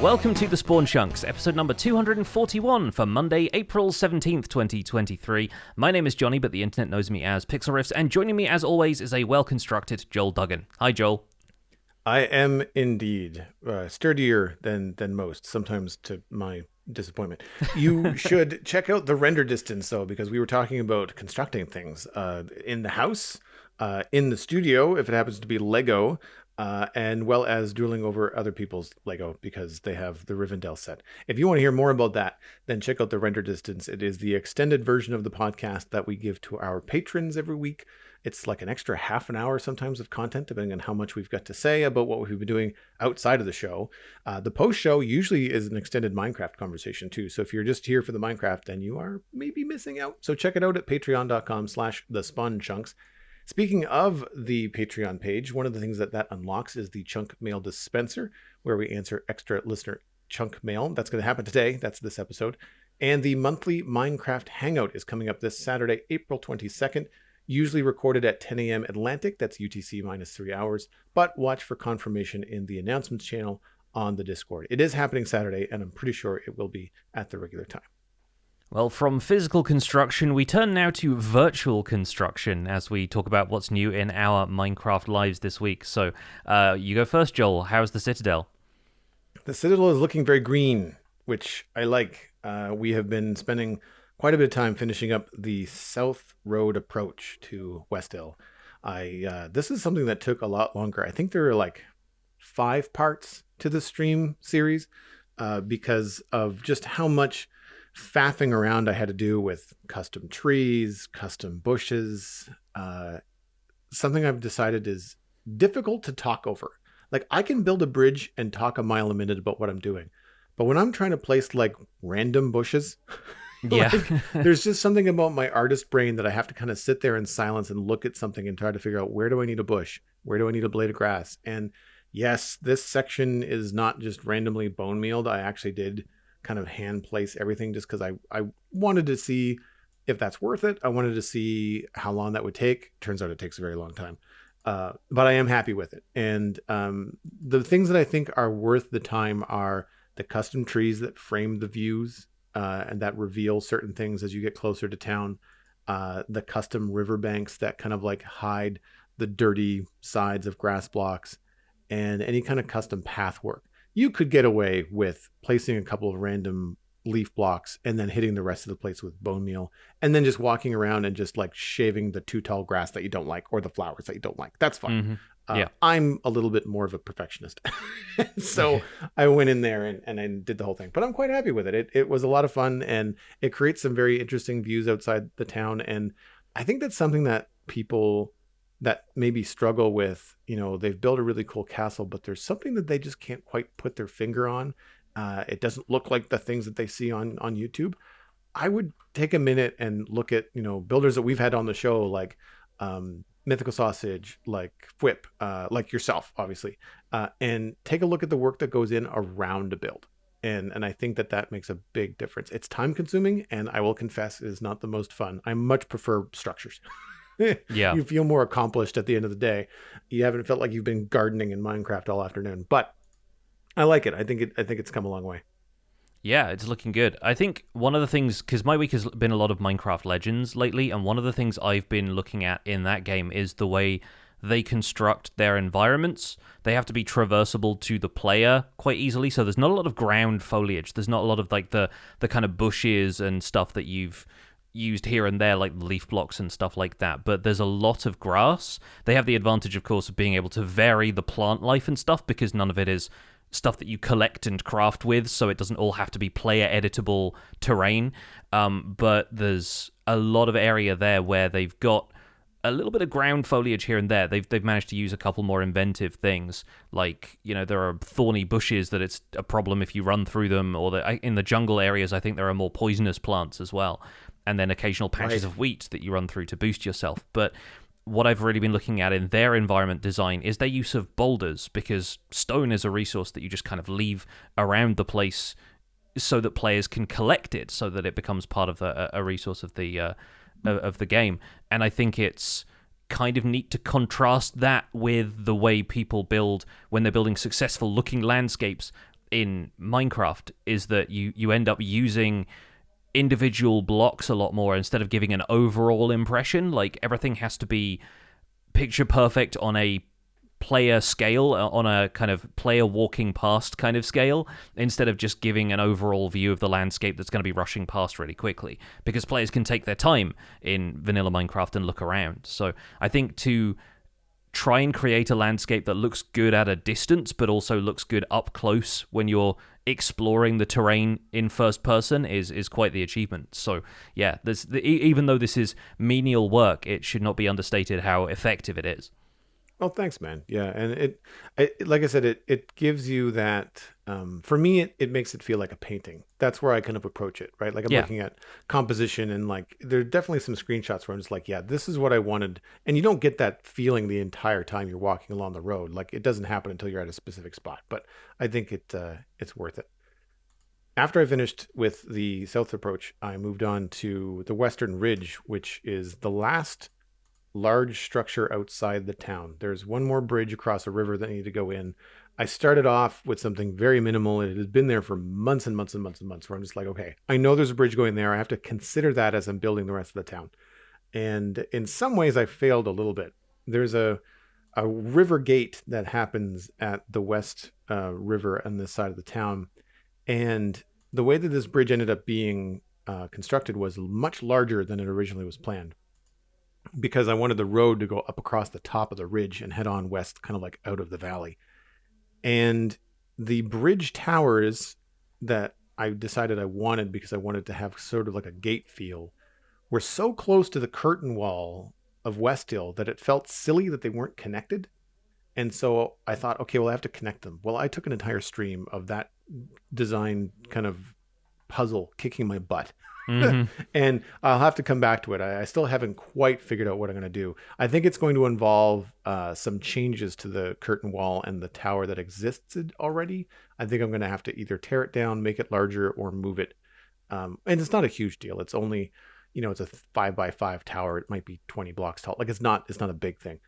Welcome to the Spawn Chunks, episode number 241 for Monday, April 17th, 2023. My name is Johnny, but the internet knows me as Pixel Riffs, and joining me as always is a well-constructed Joel Duggan. Hi, Joel. I am indeed sturdier than most, sometimes to my disappointment. You should check out the render distance, though, because we were talking about constructing things in the house, in the studio, if it happens to be Lego, and well as dueling over other people's Lego because they have the Rivendell set. If you want to hear more about that, then check out the render distance. It is the extended version of the podcast that we give to our patrons every week. It's like an extra half an hour sometimes of content, depending on how much we've got to say about what we've been doing outside of the show. The post show usually is an extended Minecraft conversation too. So if you're just here for the Minecraft, then you are maybe missing out. So check it out at patreon.com/thespawnchunks. Speaking of the Patreon page, one of the things that unlocks is the Chunk Mail Dispenser, where we answer extra listener chunk mail. That's going to happen today. That's this episode. And the monthly Minecraft Hangout is coming up this Saturday, April 22nd, usually recorded at 10 a.m. Atlantic. That's UTC minus 3 hours. But watch for confirmation in the announcements channel on the Discord. It is happening Saturday, and I'm pretty sure it will be at the regular time. Well, from physical construction, we turn now to virtual construction as we talk about what's new in our Minecraft lives this week. So you go first, Joel. How's the Citadel? The Citadel is looking very green, which I like. We have been spending quite a bit of time finishing up the South Road approach to West Hill. This is something that took a lot longer. I think there are like 5 parts to the stream series because of just how much faffing around I had to do with custom trees, custom bushes, something I've decided is difficult to talk over. Like I can build a bridge and talk a mile a minute about what I'm doing. But when I'm trying to place like random bushes, yeah, there's just something about my artist brain that I have to kind of sit there in silence and look at something and try to figure out, where do I need a bush? Where do I need a blade of grass? And yes, this section is not just randomly bone mealed. I actually did kind of hand place everything just because I wanted to see if that's worth it. I wanted to see how long that would take. Turns out it takes a very long time. But I am happy with it. And the things that I think are worth the time are the custom trees that frame the views and that reveal certain things as you get closer to town. The custom riverbanks that kind of like hide the dirty sides of grass blocks, and any kind of custom path work. You could get away with placing a couple of random leaf blocks and then hitting the rest of the place with bone meal, and then just walking around and just like shaving the too tall grass that you don't like or the flowers that you don't like. That's fine. Mm-hmm. Yeah. I'm a little bit more of a perfectionist. So I went in there and I did the whole thing, but I'm quite happy with it. It was a lot of fun, and it creates some very interesting views outside the town. And I think that's something that people that maybe struggle with, they've built a really cool castle, but there's something that they just can't quite put their finger on. It doesn't look like the things that they see on YouTube. I would take a minute and look at, builders that we've had on the show, like Mythical Sausage, like Whip, like yourself, obviously, and take a look at the work that goes in around a build. And I think that makes a big difference. It's time consuming, and I will confess it is not the most fun. I much prefer structures. Yeah. You feel more accomplished at the end of the day. You haven't felt like you've been gardening in Minecraft all afternoon, but I like it. I think it's come a long way. Yeah, it's looking good. I think one of the things, because my week has been a lot of Minecraft Legends lately, and one of the things I've been looking at in that game is the way they construct their environments. They have to be traversable to the player quite easily, so there's not a lot of ground foliage. There's not a lot of like the kind of bushes and stuff that you've used here and there, like leaf blocks and stuff like that, but there's a lot of grass. They have the advantage, of course, of being able to vary the plant life and stuff, because none of it is stuff that you collect and craft with, so it doesn't all have to be player editable terrain. But there's a lot of area there where they've got a little bit of ground foliage here and there. They've managed to use a couple more inventive things, like there are thorny bushes that it's a problem if you run through them, or in the jungle areas I think there are more poisonous plants as well, and then occasional patches of wheat that you run through to boost yourself. But what I've really been looking at in their environment design is their use of boulders, because stone is a resource that you just kind of leave around the place so that players can collect it, so that it becomes part of a resource of the game. And I think it's kind of neat to contrast that with the way people build when they're building successful looking landscapes in Minecraft is that you end up using individual blocks a lot more instead of giving an overall impression. Like everything has to be picture perfect on a player scale, on a kind of player walking past kind of scale, instead of just giving an overall view of the landscape that's going to be rushing past really quickly, because players can take their time in vanilla Minecraft and look around. So I think to try and create a landscape that looks good at a distance but also looks good up close when you're exploring the terrain in first person is quite the achievement. So yeah, even though this is menial work, it should not be understated how effective it is. Oh, thanks, man. Yeah, and like I said, it gives you that. For me, it makes it feel like a painting. That's where I kind of approach it, right? Like I'm looking at composition, and like there are definitely some screenshots where I'm just like, yeah, this is what I wanted, and you don't get that feeling the entire time you're walking along the road. Like it doesn't happen until you're at a specific spot. But I think it's worth it. After I finished with the south approach, I moved on to the Western Ridge, which is the last large structure outside the town. There's one more bridge across a river that I need to go in. I started off with something very minimal. It has been there for months and months and months and months, where I'm just like, okay, I know there's a bridge going there. I have to consider that as I'm building the rest of the town. And in some ways I failed a little bit. There's a river gate that happens at the west river on this side of the town. And the way that this bridge ended up being constructed was much larger than it originally was planned, because I wanted the road to go up across the top of the ridge and head on west, kind of like out of the valley. And the bridge towers that I decided I wanted, because I wanted to have sort of like a gate feel, were so close to the curtain wall of Westhill that it felt silly that they weren't connected. And so I thought, okay, well, I have to connect them. Well, I took an entire stream of that design kind of puzzle kicking my butt. Mm-hmm. And I'll have to come back to it. I still haven't quite figured out what I'm going to do. I think it's going to involve some changes to the curtain wall and the tower that existed already. I think I'm going to have to either tear it down, make it larger, or move it. And it's not a huge deal. It's only, it's a 5x5 tower. It might be 20 blocks tall. Like it's not a big thing.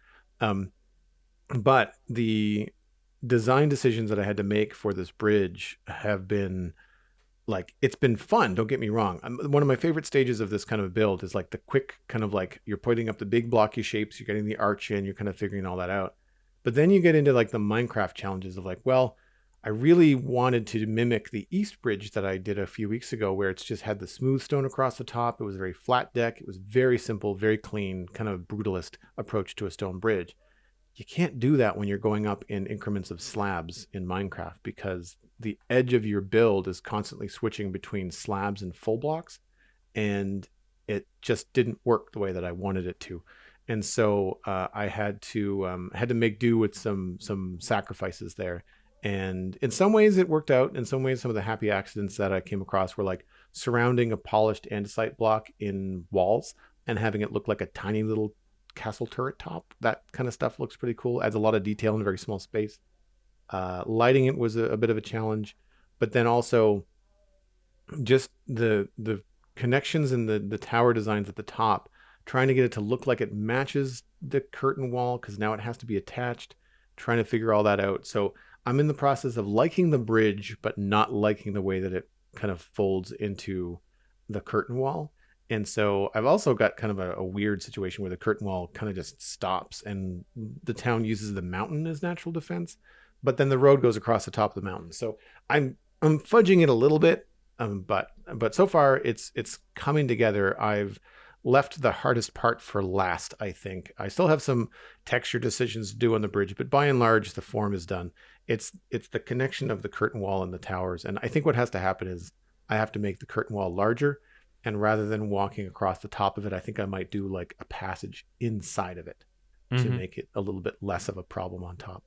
But the design decisions that I had to make for this bridge have been, like, it's been fun. Don't get me wrong. One of my favorite stages of this kind of build is like the quick kind of like you're putting up the big blocky shapes, you're getting the arch in, you're kind of figuring all that out. But then you get into like the Minecraft challenges of like, well, I really wanted to mimic the East Bridge that I did a few weeks ago, where it's just had the smooth stone across the top. It was a very flat deck. It was very simple, very clean, kind of brutalist approach to a stone bridge. You can't do that when you're going up in increments of slabs in Minecraft, because the edge of your build is constantly switching between slabs and full blocks, and it just didn't work the way that I wanted it to. And so I had to make do with some sacrifices there. And in some ways it worked out. In some ways, some of the happy accidents that I came across were like surrounding a polished andesite block in walls and having it look like a tiny little castle turret top. That kind of stuff looks pretty cool. Adds a lot of detail in a very small space. Lighting it was a bit of a challenge, but then also just the connections and the tower designs at the top, trying to get it to look like it matches the curtain wall, because now it has to be attached, trying to figure all that out. So I'm in the process of liking the bridge, but not liking the way that it kind of folds into the curtain wall. And so I've also got kind of a weird situation where the curtain wall kind of just stops and the town uses the mountain as natural defense, but then the road goes across the top of the mountain. So I'm fudging it a little bit, but so far it's coming together. I've left the hardest part for last, I think. I still have some texture decisions to do on the bridge, but by and large, the form is done. It's the connection of the curtain wall and the towers. And I think what has to happen is I have to make the curtain wall larger. And rather than walking across the top of it, I think I might do like a passage inside of it to make it a little bit less of a problem on top.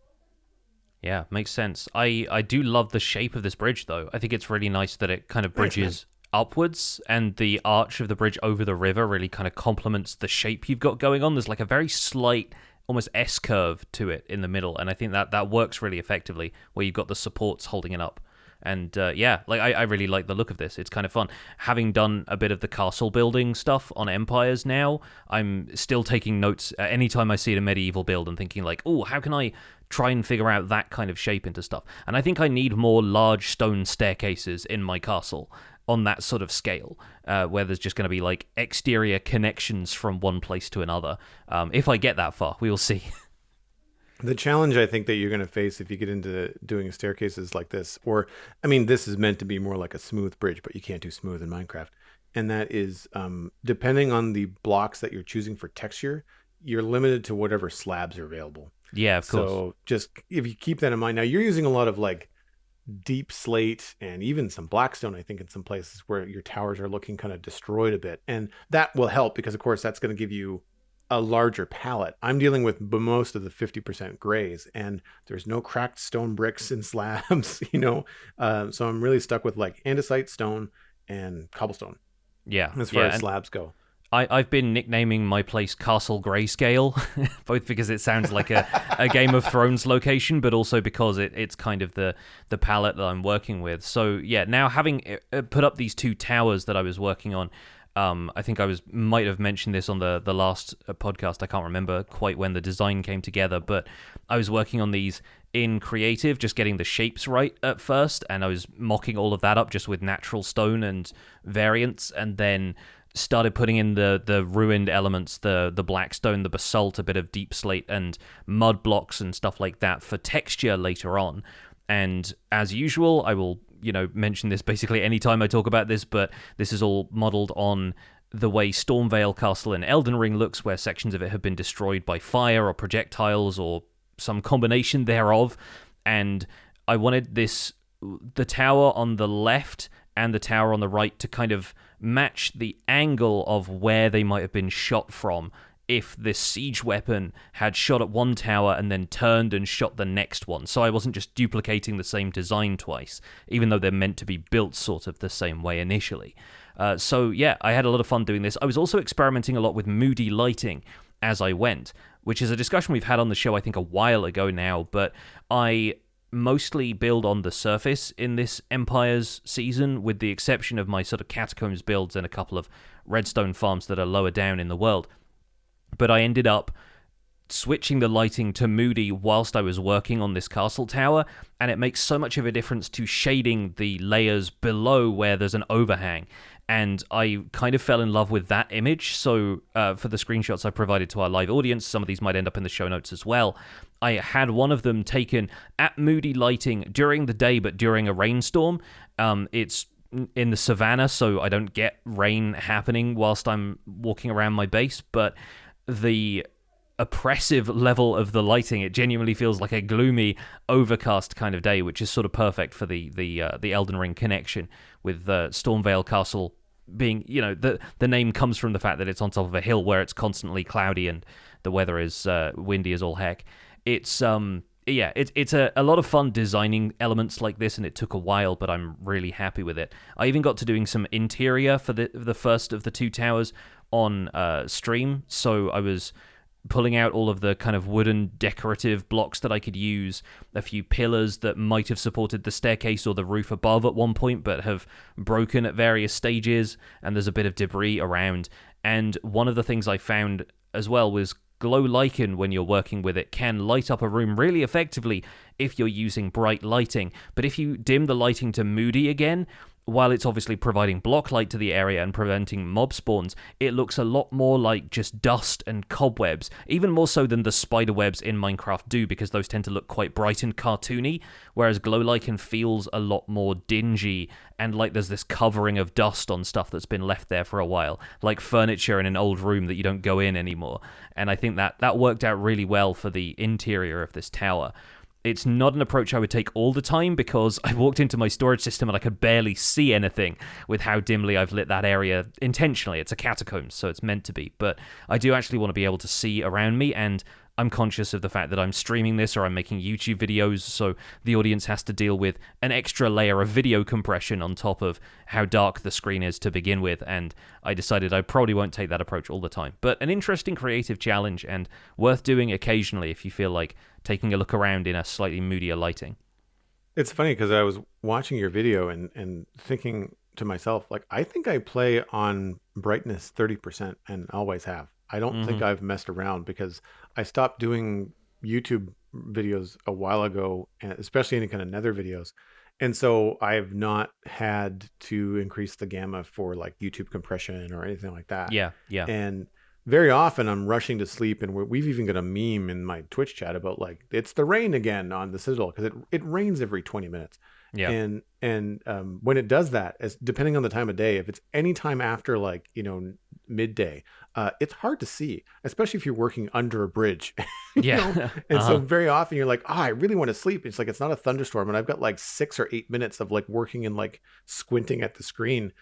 Yeah, makes sense. I do love the shape of this bridge, though. I think it's really nice that it kind of bridges upwards, and the arch of the bridge over the river really kind of complements the shape you've got going on. There's like a very slight, almost S-curve to it in the middle, and I think that works really effectively, where you've got the supports holding it up. And yeah, like I really like the look of this. It's kind of fun. Having done a bit of the castle building stuff on Empires now, I'm still taking notes anytime I see a medieval build and thinking like, oh, how can I try and figure out that kind of shape into stuff? And I think I need more large stone staircases in my castle on that sort of scale, where there's just going to be like exterior connections from one place to another. If I get that far, we will see. The challenge I think that you're going to face if you get into doing staircases like this, or I mean, this is meant to be more like a smooth bridge, but you can't do smooth in Minecraft. And that is, depending on the blocks that you're choosing for texture, you're limited to whatever slabs are available. Yeah, of course. So just if you keep that in mind, now you're using a lot of like deep slate and even some blackstone, I think, in some places where your towers are looking kind of destroyed a bit. And that will help because, of course, that's going to give you a larger palette. I'm dealing with most of the 50% grays, and there's no cracked stone bricks and slabs, so I'm really stuck with like andesite, stone, and cobblestone. Yeah, as far as slabs go. I've been nicknaming my place Castle Grayscale, both because it sounds like a Game of Thrones location, but also because it's kind of the palette that I'm working with. So yeah, now having put up these two towers that I was working on, I think I might have mentioned this on the last podcast. I can't remember quite when the design came together, but I was working on these in creative, just getting the shapes right at first, and I was mocking all of that up just with natural stone and variants, and then started putting in the ruined elements, the black stone, the basalt, a bit of deep slate, and mud blocks and stuff like that for texture later on. And as usual, I will mention this basically anytime I talk about this, but this is all modeled on the way Stormvale Castle in Elden Ring looks, where sections of it have been destroyed by fire or projectiles or some combination thereof. And I wanted the tower on the left and the tower on the right to kind of match the angle of where they might have been shot from if this siege weapon had shot at one tower and then turned and shot the next one. So I wasn't just duplicating the same design twice, even though they're meant to be built sort of the same way initially. So yeah, I had a lot of fun doing this. I was also experimenting a lot with moody lighting as I went, which is a discussion we've had on the show, I think, a while ago now, but I mostly build on the surface in this Empires season, with the exception of my sort of catacombs builds and a couple of redstone farms that are lower down in the world. But I ended up switching the lighting to moody whilst I was working on this castle tower, and it makes so much of a difference to shading the layers below where there's an overhang. And I kind of fell in love with that image. So for the screenshots I provided to our live audience, some of these might end up in the show notes as well, I had one of them taken at moody lighting during the day, but during a rainstorm. It's in the savannah, so I don't get rain happening whilst I'm walking around my base, but the oppressive level of the lighting, it genuinely feels like a gloomy, overcast kind of day, which is sort of perfect for the Elden Ring connection with Stormvale Castle being, the name comes from the fact that it's on top of a hill where it's constantly cloudy and the weather is windy as all heck. It's it's a lot of fun designing elements like this, and it took a while, but I'm really happy with it. I even got to doing some interior for the first of the two towers on stream, so I was pulling out all of the kind of wooden decorative blocks that I could use, a few pillars that might have supported the staircase or the roof above at one point but have broken at various stages, and there's a bit of debris around. And one of the things I found as well was glow lichen, when you're working with it, can light up a room really effectively if you're using bright lighting. But if you dim the lighting to moody again, while it's obviously providing block light to the area and preventing mob spawns, it looks a lot more like just dust and cobwebs, even more so than the spider webs in Minecraft do, because those tend to look quite bright and cartoony, whereas glow lichen feels a lot more dingy and like there's this covering of dust on stuff that's been left there for a while, like furniture in an old room that you don't go in anymore. And I think that worked out really well for the interior of this tower. It's not an approach I would take all the time, because I walked into my storage system and I could barely see anything with how dimly I've lit that area intentionally. It's a catacomb, so it's meant to be. But I do actually want to be able to see around me, and I'm conscious of the fact that I'm streaming this or I'm making YouTube videos, so the audience has to deal with an extra layer of video compression on top of how dark the screen is to begin with, and I decided I probably won't take that approach all the time. But an interesting creative challenge, and worth doing occasionally if you feel like taking a look around in a slightly moodier lighting. It's funny because I was watching your video and thinking to myself, like, I think I play on brightness 30% and always have. I don't think Hmm. I've messed around because I stopped doing YouTube videos a while ago, and especially any kind of nether videos. And so I've not had to increase the gamma for like YouTube compression or anything like that. Yeah, yeah, And very often I'm rushing to sleep, and we've even got a meme in my Twitch chat about like it's the rain again on the Citadel because it rains every 20 minutes, yeah. and when it does that, as depending on the time of day, if it's any time after like midday, it's hard to see, especially if you're working under a bridge, you know. Yeah. And so Uh-huh. very often you're like, oh, I really want to sleep. It's like it's not a thunderstorm, and I've got like 6 or 8 minutes of like working and like squinting at the screen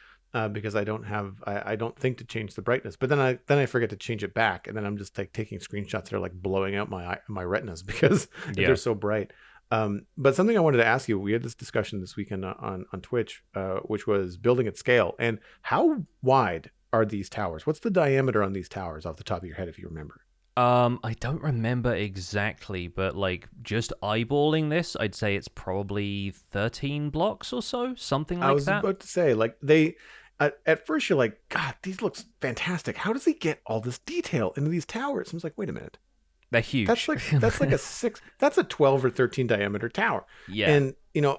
because I don't think to change the brightness, but then I forget to change it back, and then I'm just like taking screenshots that are like blowing out my retinas because they're Yeah. so bright. But something I wanted to ask you, we had this discussion this weekend on Twitch, which was building at scale, and how wide are these towers? What's the diameter on these towers off the top of your head, if you remember? I don't remember exactly, but like just eyeballing this, I'd say it's probably 13 blocks or so, something I like was that. about to say, like they at first you're like, God, these looks fantastic. How does he get all this detail into these towers? I was like, wait a minute. They're That's huge. like a six. That's a 12 or 13 diameter tower. Yeah. And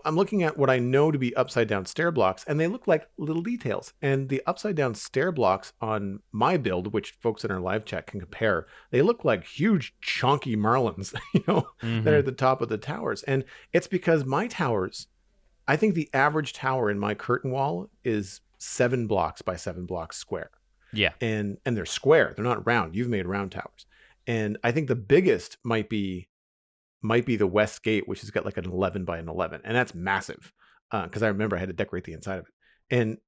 I'm looking at what I know to be upside down stair blocks, and they look like little details. And the upside down stair blocks on my build, which folks in our live chat can compare, they look like huge chunky marlins, that are Hmm. at the top of the towers. And it's because my towers, I think the average tower in my curtain wall is 7 blocks by 7 blocks square, Yeah. and they're square. They're not round. You've made round towers, and I think the biggest might be the west gate, which has got like an 11 by an 11, and that's massive. Because I remember I had to decorate the inside of it, and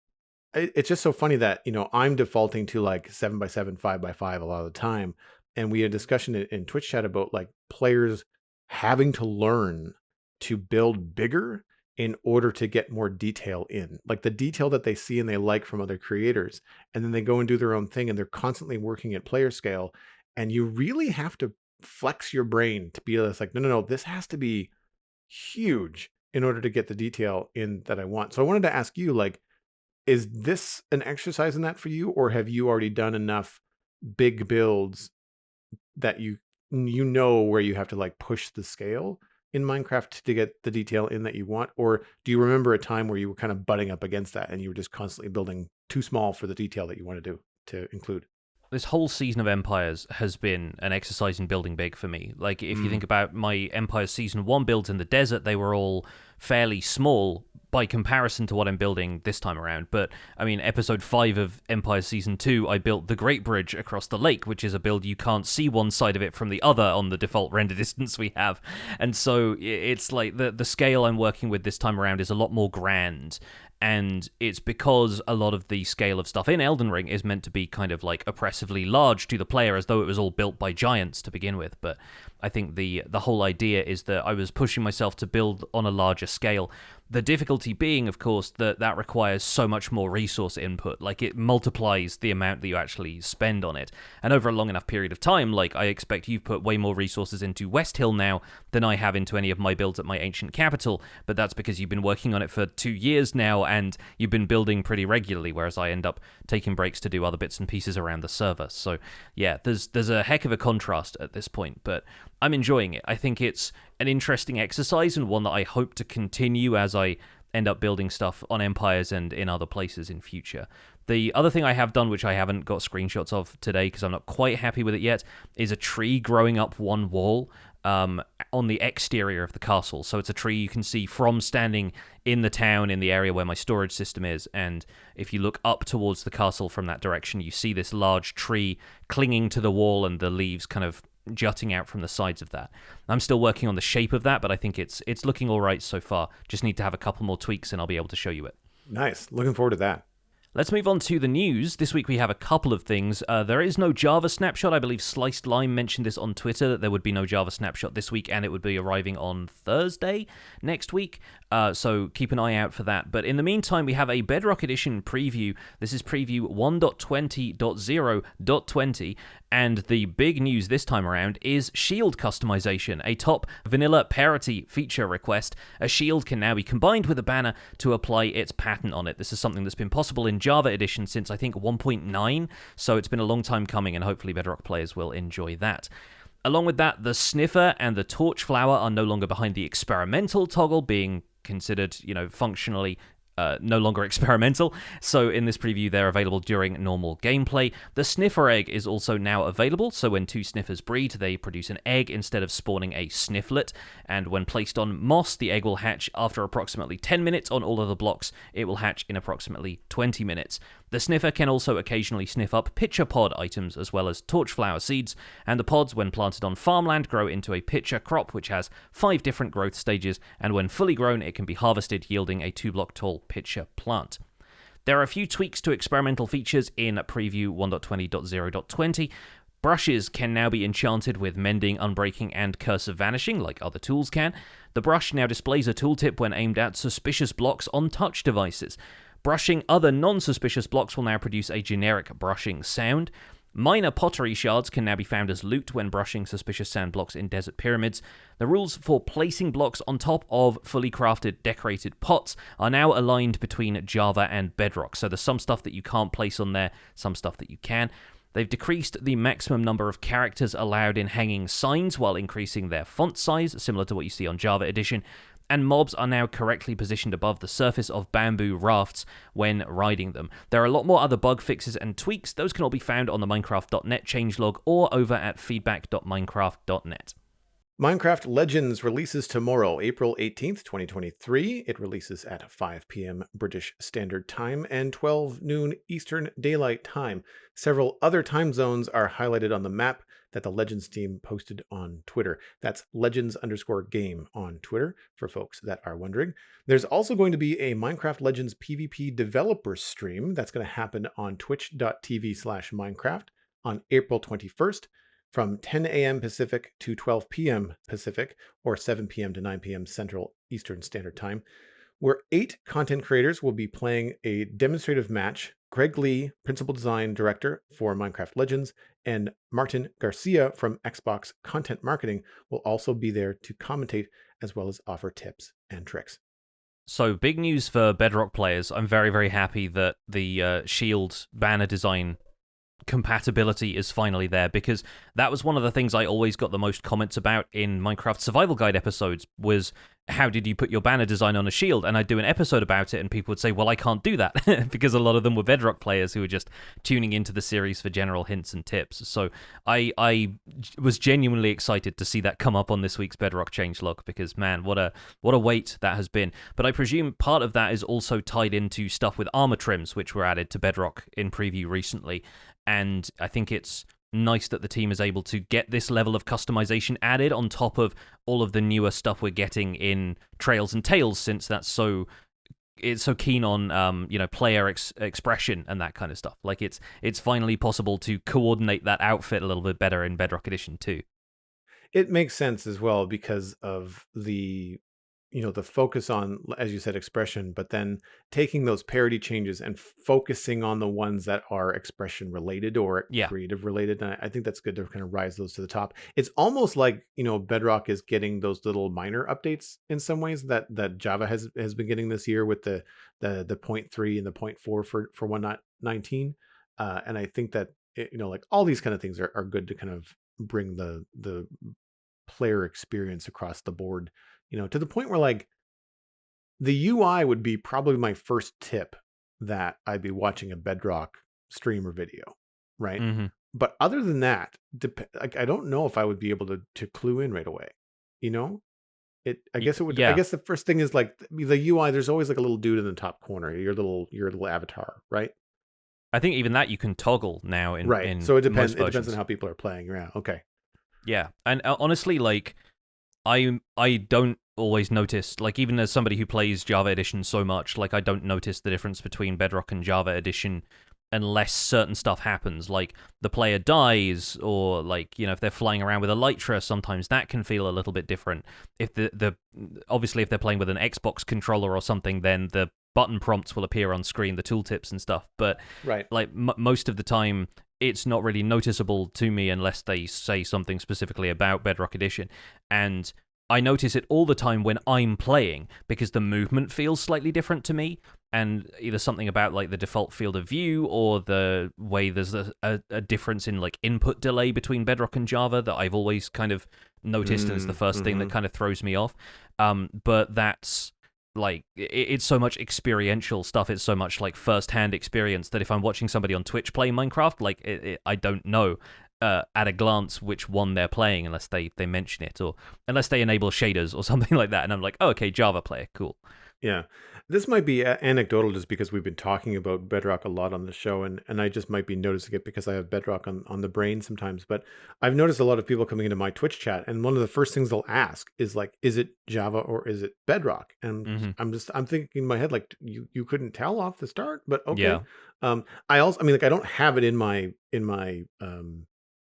it's just so funny that I'm defaulting to like 7 by 7, 5 by 5 a lot of the time. And we had a discussion in Twitch chat about like players having to learn to build bigger in order to get more detail in, like the detail that they see and they like from other creators, and then they go and do their own thing, and they're constantly working at player scale. And you really have to flex your brain to be like, no, no, no, this has to be huge in order to get the detail in that I want. So I wanted to ask you, like, is this an exercise in that for you, or have you already done enough big builds that you know where you have to like push the scale in Minecraft to get the detail in that you want? Or do you remember a time where you were kind of butting up against that and you were just constantly building too small for the detail that you wanted to include? This whole season of Empires has been an exercise in building big for me. Like, if you think Mm. about my Empires Season 1 builds in the desert, they were all fairly small by comparison to what I'm building this time around. But, I mean, Episode 5 of Empires Season 2, I built the Great Bridge across the lake, which is a build you can't see one side of it from the other on the default render distance we have. And so it's like the scale I'm working with this time around is a lot more grand, and it's because a lot of the scale of stuff in Elden Ring is meant to be kind of like oppressively large to the player, as though it was all built by giants to begin with. But I think the whole idea is that I was pushing myself to build on a larger scale. The difficulty being, of course, that requires so much more resource input. Like, it multiplies the amount that you actually spend on it. And over a long enough period of time, like, I expect you've put way more resources into West Hill now than I have into any of my builds at my ancient capital. But that's because you've been working on it for 2 years now, and you've been building pretty regularly, whereas I end up taking breaks to do other bits and pieces around the server. So, yeah, there's a heck of a contrast at this point, but I'm enjoying it. I think it's an interesting exercise, and one that I hope to continue as I end up building stuff on Empires and in other places in future. The other thing I have done, which I haven't got screenshots of today because I'm not quite happy with it yet, is a tree growing up one wall on the exterior of the castle. So it's a tree you can see from standing in the town, in the area where my storage system is. And if you look up towards the castle from that direction, you see this large tree clinging to the wall and the leaves kind of jutting out from the sides of that. I'm still working on the shape of that, but I think it's looking all right so far. Just need to have a couple more tweaks and I'll be able to show you it. Nice. Looking forward to that. Let's move on to the news. This week we have a couple of things. There is no Java snapshot. I believe Sliced Lime mentioned this on Twitter, that there would be no Java snapshot this week, and it would be arriving on Thursday next week. So keep an eye out for that. But in the meantime, we have a Bedrock Edition preview. This is preview 1.20.0.20, And the big news this time around is shield customization, a top vanilla parity feature request. A shield can now be combined with a banner to apply its pattern on it. This is something that's been possible in Java Edition since I think 1.9, so it's been a long time coming, and hopefully Bedrock players will enjoy that. Along with that, the sniffer and the torch flower are no longer behind the experimental toggle, being considered, functionally no longer experimental. So in this preview, they're available during normal gameplay. The sniffer egg is also now available, so when two sniffers breed, they produce an egg instead of spawning a snifflet. And when placed on moss, the egg will hatch after approximately 10 minutes. On all other blocks, it will hatch in approximately 20 minutes. The sniffer can also occasionally sniff up pitcher pod items as well as torchflower seeds, and the pods, when planted on farmland, grow into a pitcher crop which has 5 different growth stages, and when fully grown it can be harvested, yielding a 2-block tall pitcher plant. There are a few tweaks to experimental features in Preview 1.20.0.20. Brushes can now be enchanted with Mending, Unbreaking, and Curse of Vanishing, like other tools can. The brush now displays a tooltip when aimed at suspicious blocks on touch devices. Brushing other non-suspicious blocks will now produce a generic brushing sound. Minor pottery shards can now be found as loot when brushing suspicious sand blocks in desert pyramids. The rules for placing blocks on top of fully crafted decorated pots are now aligned between Java and Bedrock, so there's some stuff that you can't place on there, some stuff that you can. They've decreased the maximum number of characters allowed in hanging signs while increasing their font size, similar to what you see on Java Edition. And mobs are now correctly positioned above the surface of bamboo rafts when riding them. There are a lot more other bug fixes and tweaks. Those can all be found on the Minecraft.net changelog or over at feedback.minecraft.net. Minecraft Legends releases tomorrow, April 18th, 2023. It releases at 5 p.m. British Standard Time and 12 noon Eastern Daylight Time. Several other time zones are highlighted on the map that the Legends team posted on Twitter. That's Legends_game on Twitter, for folks that are wondering. There's also going to be a Minecraft Legends PvP developer stream that's going to happen on twitch.tv/Minecraft on April 21st. From 10 a.m. Pacific to 12 p.m. Pacific, or 7 p.m. to 9 p.m. Central Eastern Standard Time, where 8 content creators will be playing a demonstrative match. Greg Lee, Principal Design Director for Minecraft Legends, and Martin Garcia from Xbox Content Marketing will also be there to commentate as well as offer tips and tricks. So big news for Bedrock players. I'm very, very happy that the shield banner design compatibility is finally there, because that was one of the things I always got the most comments about in Minecraft Survival Guide episodes was, how did you put your banner design on a shield? And I'd do an episode about it and people would say, well, I can't do that, because a lot of them were Bedrock players who were just tuning into the series for general hints and tips. So I was genuinely excited to see that come up on this week's Bedrock changelog, because man, what a wait that has been. But I presume part of that is also tied into stuff with armor trims, which were added to Bedrock in preview recently. And I think it's nice that the team is able to get this level of customization added on top of all of the newer stuff we're getting in Trails and Tales, since it's so keen on player expression and that kind of stuff. Like it's finally possible to coordinate that outfit a little bit better in Bedrock Edition too. It makes sense as well because of the focus on, as you said, expression, but then taking those parity changes and focusing on the ones that are expression related or creative related. And I think that's good to kind of rise those to the top. It's almost like, Bedrock is getting those little minor updates in some ways that Java has been getting this year with the 0.3 and the 0.4 for 1.19. And I think that, like all these kind of things are good to kind of bring the player experience across the board, to the point where like the UI would be probably my first tip that I'd be watching a Bedrock stream or video, right? Mm-hmm. But other than that, I don't know if I would be able to clue in right away. I guess it would. Yeah. I guess the first thing is like the UI. There's always like a little dude in the top corner, your little avatar, right? I think even that you can toggle now in right. In so it depends. Most it depends on how people are playing. Yeah. Okay. Yeah, and honestly, like I don't always notice, like even as somebody who plays Java Edition so much, like I don't notice the difference between Bedrock and Java Edition unless certain stuff happens, like the player dies, or like, if they're flying around with Elytra, sometimes that can feel a little bit different. If obviously if they're playing with an Xbox controller or something, then the button prompts will appear on screen, the tooltips and stuff. But right. like most of the time, it's not really noticeable to me unless they say something specifically about Bedrock Edition. And I notice it all the time when I'm playing because the movement feels slightly different to me, and either something about like the default field of view or the way there's a difference in like input delay between Bedrock and Java that I've always kind of noticed, and it's the first thing that kind of throws me off. But that's like it's so much experiential stuff. It's so much like first-hand experience that if I'm watching somebody on Twitch play Minecraft, like I don't know at a glance which one they're playing unless they mention it, or unless they enable shaders or something like that, and I'm like, oh, okay, Java player, cool. Yeah. This might be anecdotal just because we've been talking about Bedrock a lot on the show, and I just might be noticing it because I have Bedrock on the brain sometimes. But I've noticed a lot of people coming into my Twitch chat, and one of the first things they'll ask is like, is it Java or is it Bedrock? And I'm thinking in my head, like, you couldn't tell off the start, but okay. Yeah. I mean, like, I don't have it in my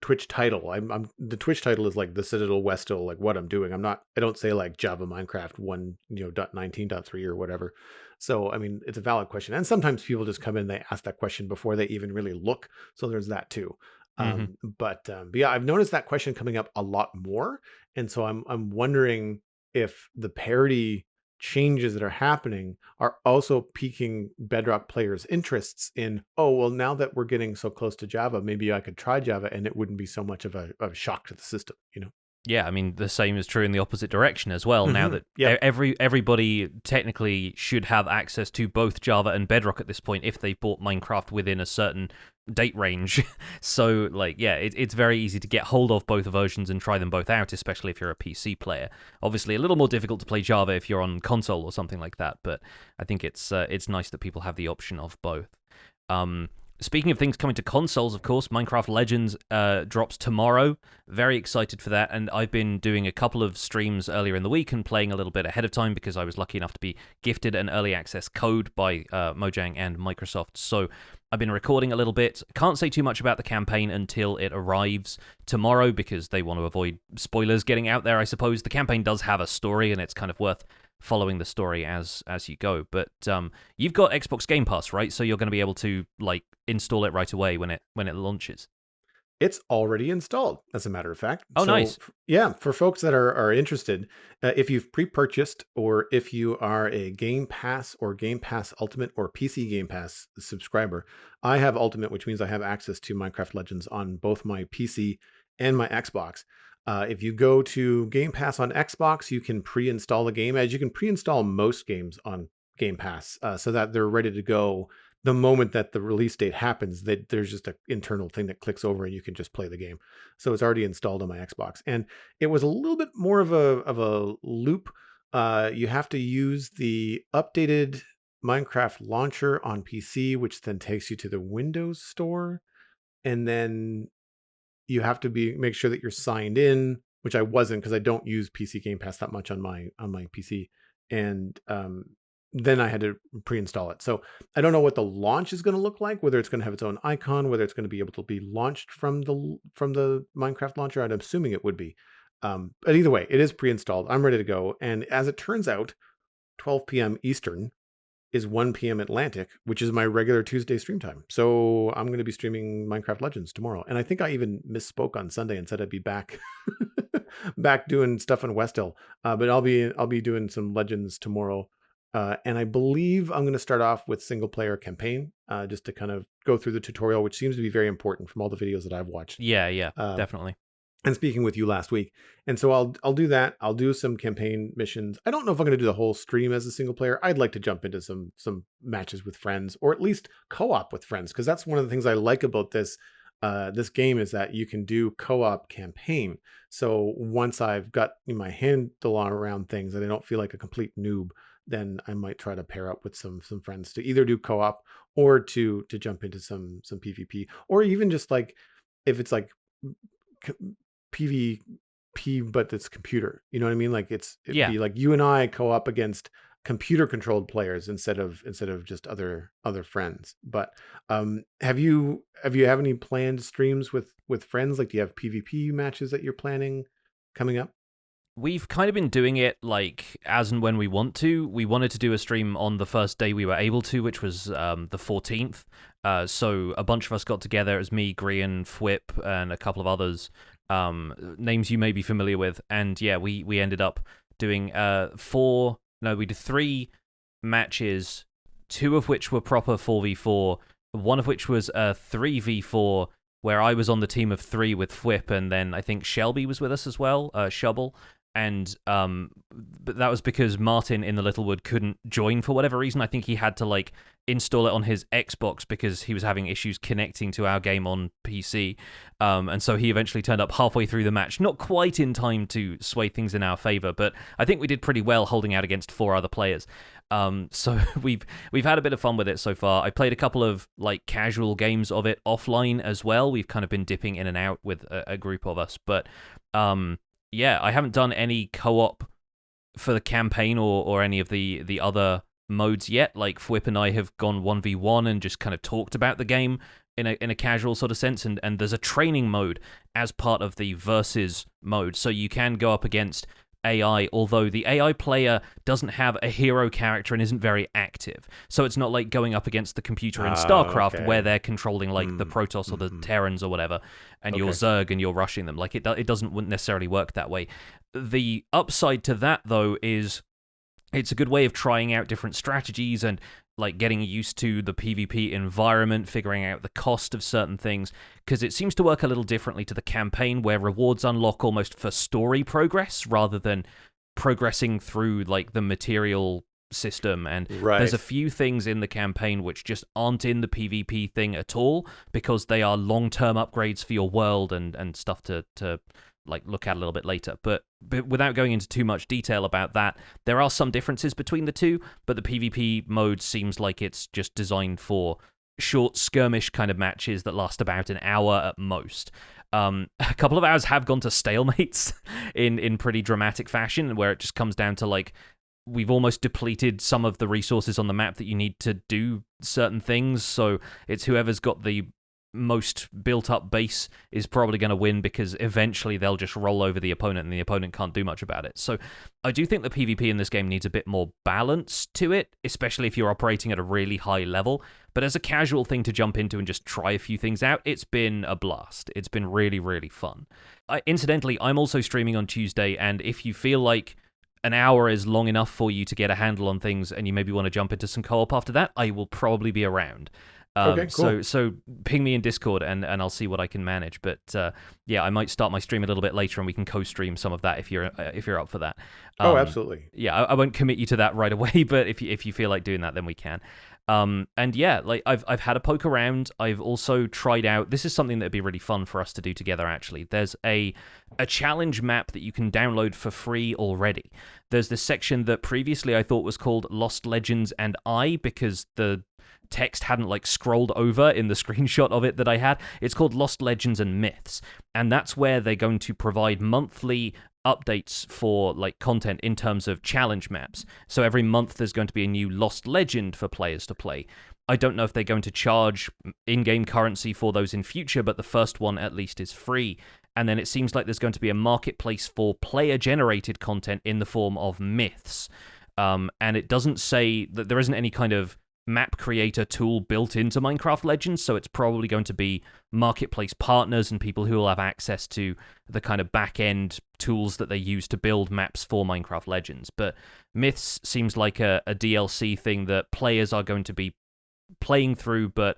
Twitch title. I'm the Twitch title is like the Citadel Westel, like what I'm doing. I don't say like Java Minecraft 1, .19.3 or whatever. So I mean, it's a valid question. And sometimes people just come in, they ask that question before they even really look. So there's that too. But yeah, I've noticed that question coming up a lot more. And so I'm wondering if the parity changes that are happening are also piquing Bedrock players' interests in, oh, well, now that we're getting so close to Java, maybe I could try Java and it wouldn't be so much of a shock to the system, Yeah, I mean the same is true in the opposite direction as well. Now that everybody technically should have access to both Java and Bedrock at this point if they bought Minecraft within a certain date range. So like, yeah, it's very easy to get hold of both versions and try them both out, especially if you're a PC player. Obviously, a little more difficult to play Java if you're on console or something like that. But I think it's nice that people have the option of both. Speaking of things coming to consoles, of course, Minecraft Legends drops tomorrow. Very excited for that, and I've been doing a couple of streams earlier in the week and playing a little bit ahead of time because I was lucky enough to be gifted an early access code by Mojang and Microsoft. So I've been recording a little bit. Can't say too much about the campaign until it arrives tomorrow because they want to avoid spoilers getting out there, I suppose. The campaign does have a story, and it's kind of worth following the story as you go. But you've got Xbox Game Pass, right? So you're going to be able to like install it right away when it launches. It's already installed, as a matter of fact. Oh, so, nice. Yeah, for folks that are interested, if you've pre-purchased or if you are a Game Pass or Game Pass Ultimate or PC Game Pass subscriber, I have Ultimate, which means I have access to Minecraft Legends on both my PC and my Xbox. If you go to Game Pass on Xbox, you can pre-install the game, as you can pre-install most games on Game Pass, so that they're ready to go the moment that the release date happens. That there's just an internal thing that clicks over and you can just play the game. So it's already installed on my Xbox, and it was a little bit more of a loop. You have to use the updated Minecraft launcher on PC, which then takes you to the Windows Store, and then you have to make sure that you're signed in, which I wasn't because I don't use PC Game Pass that much on my PC, and then I had to pre-install it. So I don't know what the launch is going to look like, whether it's going to have its own icon, whether it's going to be able to be launched from the Minecraft launcher. I'm assuming it would be, but either way, it is pre-installed. I'm ready to go, and as it turns out, 12 p.m. Eastern is 1 p.m. Atlantic, which is my regular Tuesday stream time. So I'm going to be streaming Minecraft Legends tomorrow. And I think I even misspoke on Sunday and said I'd be back back doing stuff in West Hill. But I'll be doing some Legends tomorrow. And I believe I'm going to start off with single player campaign, just to kind of go through the tutorial, which seems to be very important from all the videos that I've watched. Yeah, definitely. And speaking with you last week. And so I'll do that. I'll do some campaign missions. I don't know if I'm going to do the whole stream as a single player. I'd like to jump into some matches with friends, or at least co-op with friends, because that's one of the things I like about this game is that you can do co-op campaign. So once I've got my handle around things and I don't feel like a complete noob, then I might try to pair up with some friends to either do co-op or to jump into some PvP, or even just like if it's like PvP, but it's computer. You know what I mean? Like it'd be like you and I co-op against computer controlled players instead of just other friends. But have you any planned streams with friends? Like, do you have PvP matches that you're planning coming up? We've kind of been doing it like as and when we want to. We wanted to do a stream on the first day we were able to, which was the 14th, So a bunch of us got together. It was me, Grian, Fwip, and a couple of others, names you may be familiar with. And yeah, we ended up doing we did 3 matches, 2 of which were proper 4v4, one of which was a 3v4, where I was on the team of 3 with Fwip, and then I think Shelby was with us as well, Shubble. And but that was because Martin in the Littlewood couldn't join for whatever reason. I think he had to like install it on his Xbox because he was having issues connecting to our game on PC. And so he eventually turned up halfway through the match, not quite in time to sway things in our favor, but I think we did pretty well holding out against 4 other players. So we've had a bit of fun with it so far. I played a couple of like casual games of it offline as well. We've kind of been dipping in and out with a group of us, but yeah, I haven't done any co-op for the campaign or any of the other modes yet. Like Fwip and I have gone 1v1 and just kind of talked about the game in a casual sort of sense, and there's a training mode as part of the versus mode, so you can go up against AI, although the AI player doesn't have a hero character and isn't very active. So it's not like going up against the computer in StarCraft where they're controlling like the Protoss or the Terrans or whatever, and you're Zerg and you're rushing them. Like it doesn't necessarily work that way. The upside to that, though, is it's a good way of trying out different strategies and like getting used to the PvP environment, figuring out the cost of certain things, because it seems to work a little differently to the campaign, where rewards unlock almost for story progress rather than progressing through like the material system. And there's a few things in the campaign which just aren't in the PvP thing at all, because they are long-term upgrades for your world and stuff to like look at a little bit later. But without going into too much detail about that, there are some differences between the two, but the PvP mode seems like it's just designed for short skirmish kind of matches that last about an hour at most. A couple of hours have gone to stalemates in pretty dramatic fashion, where it just comes down to like, we've almost depleted some of the resources on the map that you need to do certain things, so it's whoever's got the most built-up base is probably going to win, because eventually they'll just roll over the opponent and the opponent can't do much about it. So I do think the PvP in this game needs a bit more balance to it, especially if you're operating at a really high level. But as a casual thing to jump into and just try a few things out, it's been a blast. It's been really, really fun. Incidentally, I'm also streaming on Tuesday, and if you feel like an hour is long enough for you to get a handle on things and you maybe want to jump into some co-op after that, I will probably be around. Okay, cool. So ping me in Discord and I'll see what I can manage. But yeah, I might start my stream a little bit later and we can co-stream some of that if you're up for that. Absolutely. Yeah, I won't commit you to that right away, but if you feel like doing that, then we can. And yeah, like I've had a poke around. I've also tried out. This is something that'd be really fun for us to do together. Actually, there's a challenge map that you can download for free already. There's this section that previously I thought was called Lost Legends and I, because the text hadn't like scrolled over in the screenshot of it that I had. It's called Lost Legends and Myths, and that's where they're going to provide monthly updates for like content in terms of challenge maps. So every month there's going to be a new Lost Legend for players to play. I don't know if they're going to charge in-game currency for those in future, but the first one at least is free. And then it seems like there's going to be a marketplace for player-generated content in the form of myths. And it doesn't say that there isn't any kind of map creator tool built into Minecraft Legends, so it's probably going to be marketplace partners and people who will have access to the kind of back-end tools that they use to build maps for Minecraft Legends. But Myths seems like a DLC thing that players are going to be playing through, but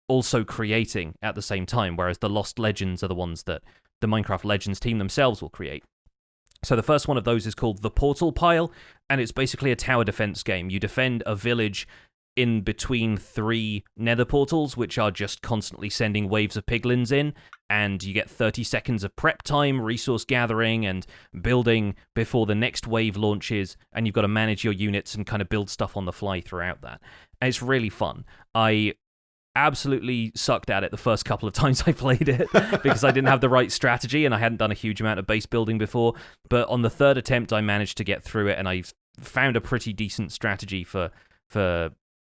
also creating at the same time, whereas the Lost Legends are the ones that the Minecraft Legends team themselves will create. So the first one of those is called The Portal Pile, and it's basically a tower defense game. You defend a village in between 3 nether portals, which are just constantly sending waves of piglins in, and you get 30 seconds of prep time, resource gathering, and building before the next wave launches, and you've got to manage your units and kind of build stuff on the fly throughout that. And it's really fun. I absolutely sucked at it the first couple of times I played it because I didn't have the right strategy and I hadn't done a huge amount of base building before, but on the third attempt I managed to get through it, and I found a pretty decent strategy for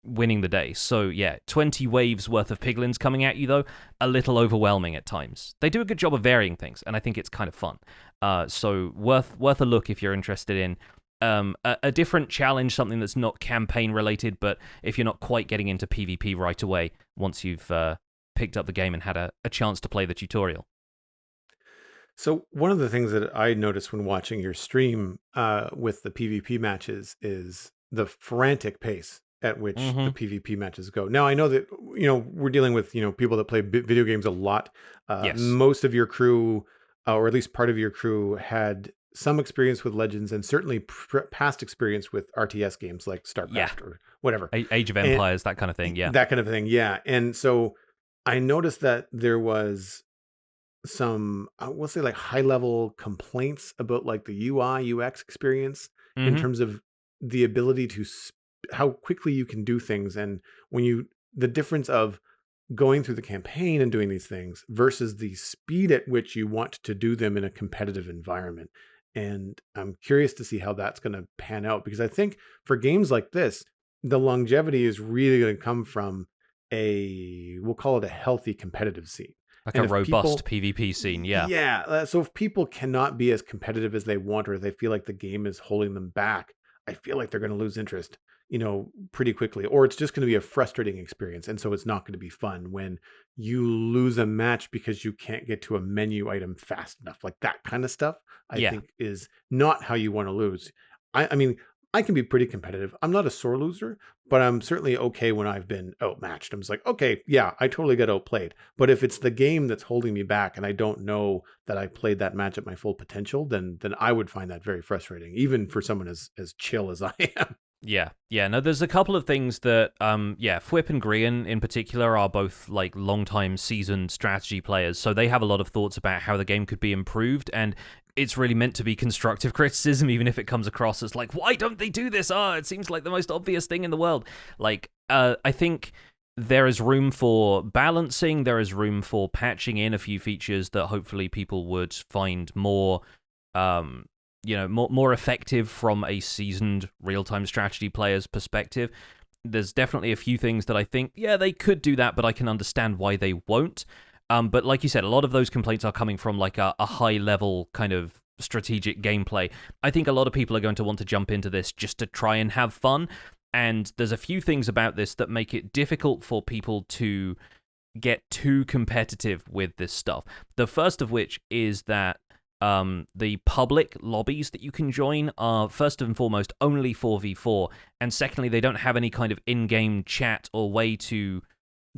winning the day. So yeah, 20 waves worth of piglins coming at you, though, a little overwhelming at times. They do a good job of varying things, and I think it's kind of fun. So worth a look if you're interested in a different challenge, something that's not campaign related, but if you're not quite getting into PvP right away once you've picked up the game and had a chance to play the tutorial. So one of the things that I noticed when watching your stream with the PvP matches is the frantic pace at which the Mm-hmm. PvP matches go. Now I know that we're dealing with people that play video games a lot. Yes. Most of your crew, or at least part of your crew, had some experience with Legends and certainly past experience with RTS games like Yeah. StarCraft or whatever, Age of and Empires, that kind of thing. Yeah. that kind of thing. Yeah, and so I noticed that there was some we'll say like high level complaints about like the UI UX experience in Mm-hmm. terms of the ability to how quickly you can do things, and when you the difference of going through the campaign and doing these things versus the speed at which you want to do them in a competitive environment. And I'm curious to see how that's going to pan out, because I think for games like this, the longevity is really going to come from we'll call it a healthy competitive scene. Like And a if robust people, PvP scene. Yeah. yeah, so if people cannot be as competitive as they want, or they feel like the game is holding them back, I feel like they're going to lose interest, pretty quickly, or it's just going to be a frustrating experience. And so it's not going to be fun when you lose a match because you can't get to a menu item fast enough. Like that kind of stuff, I Yeah. think is not how you want to lose. I mean, I can be pretty competitive. I'm not a sore loser, but I'm certainly okay when I've been outmatched. I'm just like, okay, yeah, I totally got outplayed. But if it's the game that's holding me back and I don't know that I played that match at my full potential, then I would find that very frustrating, even for someone as chill as I am. Yeah, yeah. No, there's a couple of things that, Fwip and Grian in particular are both like long-time seasoned strategy players, so they have a lot of thoughts about how the game could be improved, and it's really meant to be constructive criticism, even if it comes across as like, why don't they do this? It seems like the most obvious thing in the world. Like, I think there is room for balancing, there is room for patching in a few features that hopefully people would find more more effective from a seasoned real-time strategy player's perspective. There's definitely a few things that I think, yeah, they could do that, but I can understand why they won't. But like you said, a lot of those complaints are coming from like a high-level kind of strategic gameplay. I think a lot of people are going to want to jump into this just to try and have fun, and there's a few things about this that make it difficult for people to get too competitive with this stuff. The first of which is that the public lobbies that you can join are first and foremost only 4v4, and secondly, they don't have any kind of in-game chat or way to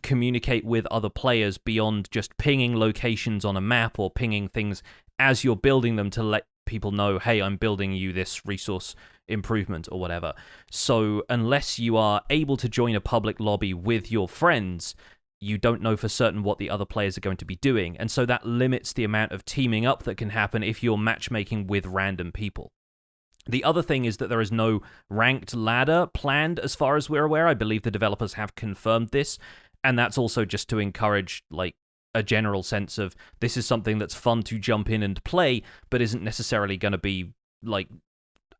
communicate with other players beyond just pinging locations on a map or pinging things as you're building them to let people know, hey, I'm building you this resource improvement or whatever. So unless you are able to join a public lobby with your friends, you don't know for certain what the other players are going to be doing, and so that limits the amount of teaming up that can happen if you're matchmaking with random people. The other thing is that there is no ranked ladder planned as far as we're aware. I believe the developers have confirmed this, and that's also just to encourage like a general sense of this is something that's fun to jump in and play, but isn't necessarily going to be like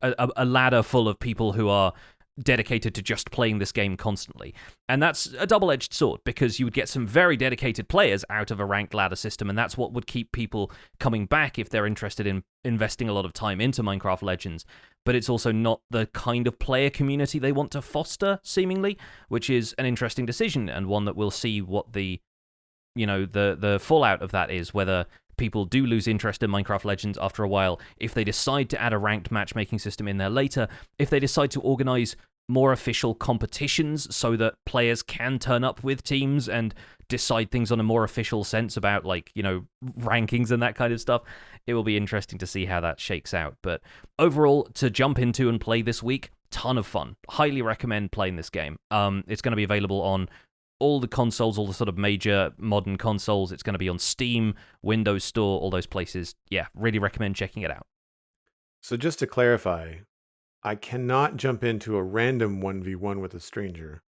a ladder full of people who are dedicated to just playing this game constantly. And that's a double-edged sword, because you would get some very dedicated players out of a ranked ladder system, and that's what would keep people coming back if they're interested in investing a lot of time into Minecraft Legends. But it's also not the kind of player community they want to foster, seemingly, which is an interesting decision, and one that we'll see what the fallout of that is, whether people do lose interest in Minecraft Legends after a while, if they decide to add a ranked matchmaking system in there later, if they decide to organize more official competitions so that players can turn up with teams and decide things on a more official sense about rankings and that kind of stuff. It will be interesting to see how that shakes out. But overall, to jump into and play this week, ton of fun. Highly recommend playing this game. It's going to be available on all the consoles, all the sort of major modern consoles. It's going to be on Steam, Windows Store, all those places. Yeah, really recommend checking it out. So just to clarify, I cannot jump into a random 1v1 with a stranger.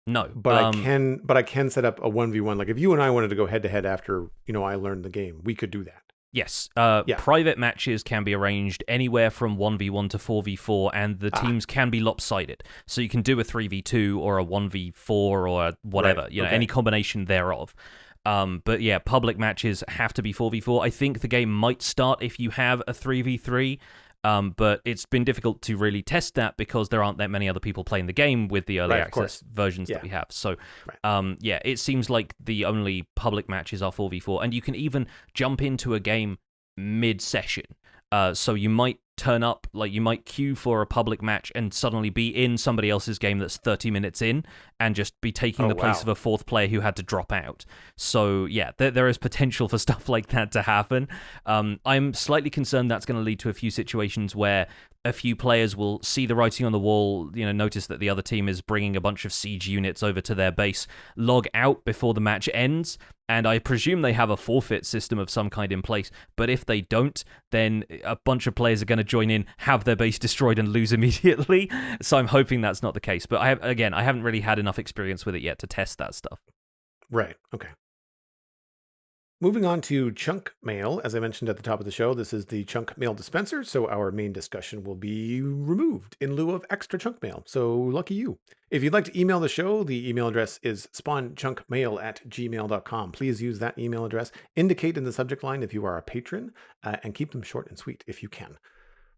No, but I can set up a 1v1. Like if you and I wanted to go head to head after, I learned the game, we could do that. Yes. Yeah. Private matches can be arranged anywhere from 1v1 to 4v4, and the teams can be lopsided. So you can do a 3v2 or a 1v4 or whatever, right. any combination thereof. But yeah, public matches have to be 4v4. I think the game might start if you have a 3v3. But it's been difficult to really test that because there aren't that many other people playing the game with the early Right, of access course. versions Yeah. that we have. So, Right. yeah, it seems like the only public matches are 4v4, and you can even jump into a game mid-session. So you might turn up, like you might queue for a public match and suddenly be in somebody else's game that's 30 minutes in and just be taking Oh, the place wow. of a fourth player who had to drop out. So yeah, there is potential for stuff like that to happen. I'm slightly concerned that's going to lead to a few situations where a few players will see the writing on the wall, notice that the other team is bringing a bunch of siege units over to their base, log out before the match ends, and I presume they have a forfeit system of some kind in place. But if they don't, then a bunch of players are going to join in, have their base destroyed, and lose immediately. So I'm hoping that's not the case. But I haven't really had enough experience with it yet to test that stuff. Right. Okay. Moving on to chunk mail. As I mentioned at the top of the show, this is the chunk mail dispenser, so our main discussion will be removed in lieu of extra chunk mail. So lucky you. If you'd like to email the show, the email address is spawnchunkmail@gmail.com. Please use that email address. Indicate in the subject line if you are a patron, and keep them short and sweet if you can.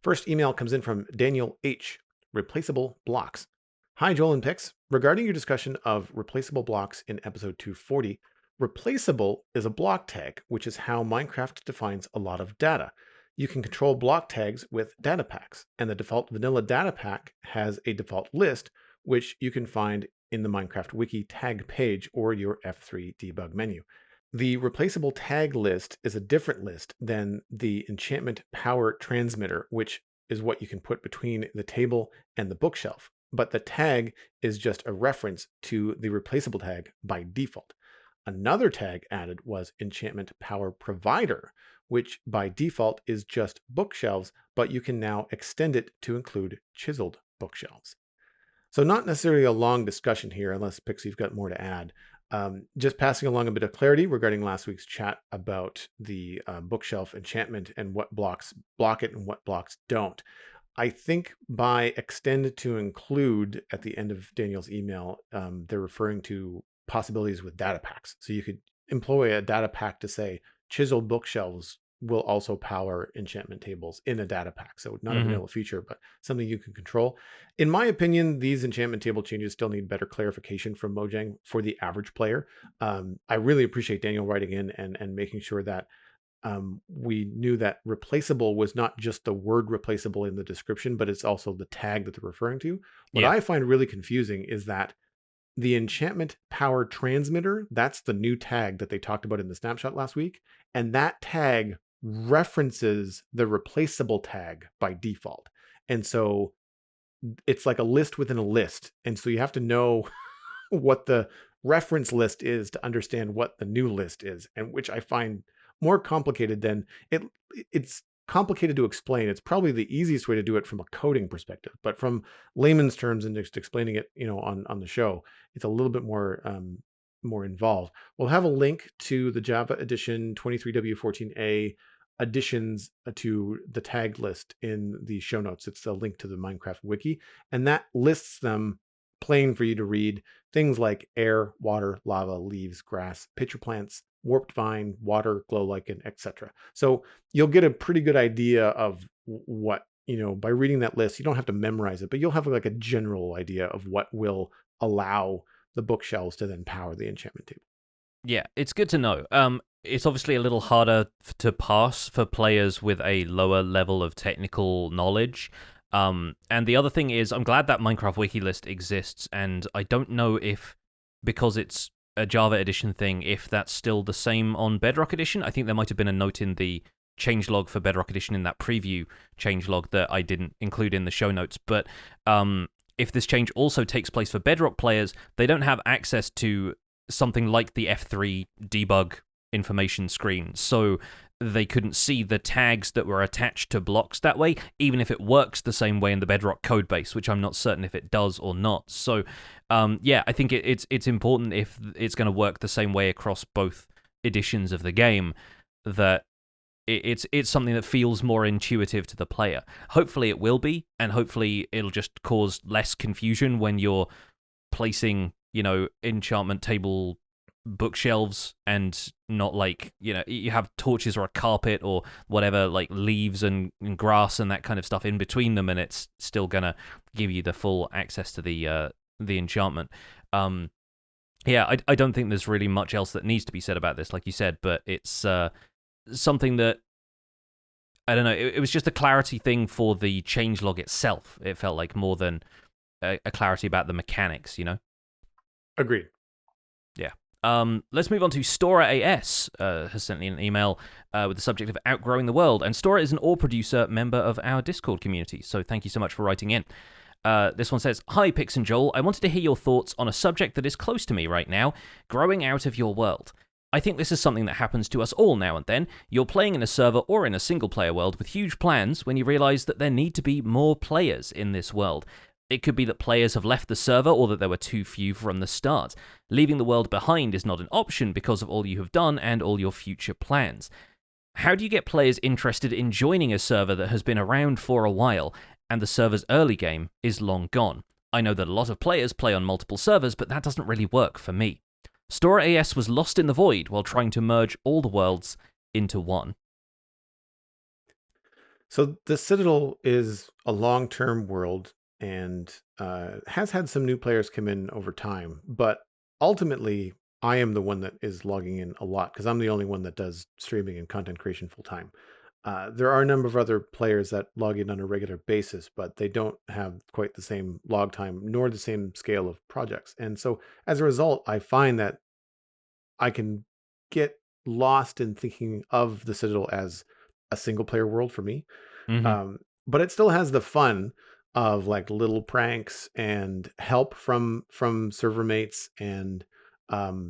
First email comes in from Daniel H. Replaceable blocks. Hi, Joel and Pix. Regarding your discussion of replaceable blocks in episode 240, replaceable is a block tag, which is how Minecraft defines a lot of data. You can control block tags with data packs, and the default vanilla data pack has a default list, which you can find in the Minecraft wiki tag page or your F3 debug menu. The replaceable tag list is a different list than the enchantment power transmitter, which is what you can put between the table and the bookshelf. But the tag is just a reference to the replaceable tag by default. Another tag added was enchantment power provider, which by default is just bookshelves, but you can now extend it to include chiseled bookshelves. So not necessarily a long discussion here, unless Pixie, you've got more to add. Just passing along a bit of clarity regarding last week's chat about the bookshelf enchantment and what blocks block it and what blocks don't. I think by extend to include at the end of Daniel's email, they're referring to possibilities with data packs. So you could employ a data pack to say chiseled bookshelves will also power enchantment tables in a data pack. So not a vanilla feature, but something you can control. In my opinion, these enchantment table changes still need better clarification from Mojang for the average player. I really appreciate Daniel writing in and making sure that we knew that replaceable was not just the word replaceable in the description, but it's also the tag that they're referring to. What I find really confusing is that the enchantment power transmitter, that's the new tag that they talked about in the snapshot last week. And that tag references the replaceable tag by default. And so it's like a list within a list. And so you have to know what the reference list is to understand what the new list is, and which I find more complicated than it's complicated to explain. It's probably the easiest way to do it from a coding perspective, but from layman's terms and just explaining it, on the show, it's a little bit more involved. We'll have a link to the Java edition 23W14A additions to the tag list in the show notes. It's a link to the Minecraft wiki, and that lists them plain for you to read. Things like air, water, lava, leaves, grass, pitcher plants, warped vine, water, glow lichen, etc. So you'll get a pretty good idea of what, by reading that list. You don't have to memorize it, but you'll have like a general idea of what will allow the bookshelves to then power the enchantment table. Yeah, it's good to know. It's obviously a little harder to pass for players with a lower level of technical knowledge. And the other thing is, I'm glad that Minecraft wiki list exists, and I don't know if, because it's a Java edition thing, if that's still the same on Bedrock edition. I think there might have been a note in the changelog for Bedrock edition in that preview changelog that I didn't include in the show notes. But if this change also takes place for Bedrock players, they don't have access to something like the F3 debug information screen. So they couldn't see the tags that were attached to blocks that way, even if it works the same way in the Bedrock codebase, which I'm not certain if it does or not. So, I think it's important, if it's going to work the same way across both editions of the game, that it's something that feels more intuitive to the player. Hopefully it will be, and hopefully it'll just cause less confusion when you're placing, enchantment table bookshelves and not like, you have torches or a carpet or whatever, like leaves and grass and that kind of stuff in between them, and it's still gonna give you the full access to the enchantment. Yeah, I don't think there's really much else that needs to be said about this, like you said, but it's something that, I don't know, it was just a clarity thing for the changelog itself. It felt like more than a clarity about the mechanics, Agreed. Yeah. Let's move on to Stora AS, has sent me an email with the subject of Outgrowing the World. And Stora is an ore producer member of our Discord community, so thank you so much for writing in. This one says, "Hi, Pix and Joel. I wanted to hear your thoughts on a subject that is close to me right now, growing out of your world. I think this is something that happens to us all now and then. You're playing in a server or in a single-player world with huge plans when you realize that there need to be more players in this world. It could be that players have left the server or that there were too few from the start. Leaving the world behind is not an option because of all you have done and all your future plans. How do you get players interested in joining a server that has been around for a while and the server's early game is long gone? I know that a lot of players play on multiple servers, but that doesn't really work for me. Stora AS was lost in the void while trying to merge all the worlds into one." So the Citadel is a long-term world and has had some new players come in over time. But ultimately, I am the one that is logging in a lot because I'm the only one that does streaming and content creation full time. There are a number of other players that log in on a regular basis, but they don't have quite the same log time nor the same scale of projects. And so as a result, I find that I can get lost in thinking of the Citadel as a single player world for me. Mm-hmm. But it still has the fun of like little pranks and help from server mates and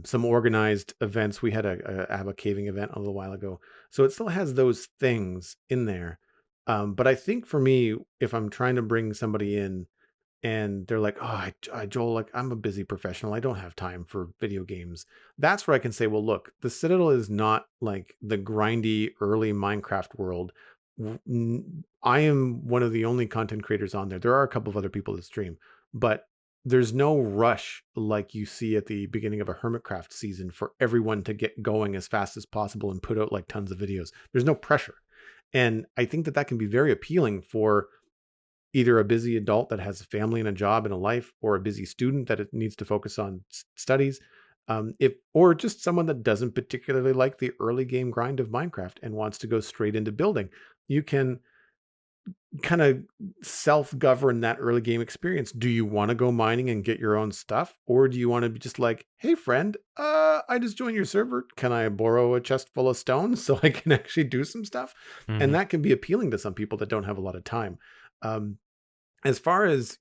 some organized events. We had a caving event a little while ago, so it still has those things in there. But I think for me, if I'm trying to bring somebody in and they're like, "Oh, Joel, like I'm a busy professional. I don't have time for video games." That's where I can say, "Well, look, the Citadel is not like the grindy early Minecraft world. I am one of the only content creators on there. There are a couple of other people that stream, but there's no rush like you see at the beginning of a Hermitcraft season for everyone to get going as fast as possible and put out like tons of videos. There's no pressure." And I think that can be very appealing for either a busy adult that has a family and a job and a life, or a busy student that it needs to focus on studies, if or just someone that doesn't particularly like the early game grind of Minecraft and wants to go straight into building. You can kind of self-govern that early game experience. Do you want to go mining and get your own stuff, or do you want to be just like, "Hey friend, I just joined your server. Can I borrow a chest full of stones so I can actually do some stuff?" Mm-hmm. And that can be appealing to some people that don't have a lot of time. As far as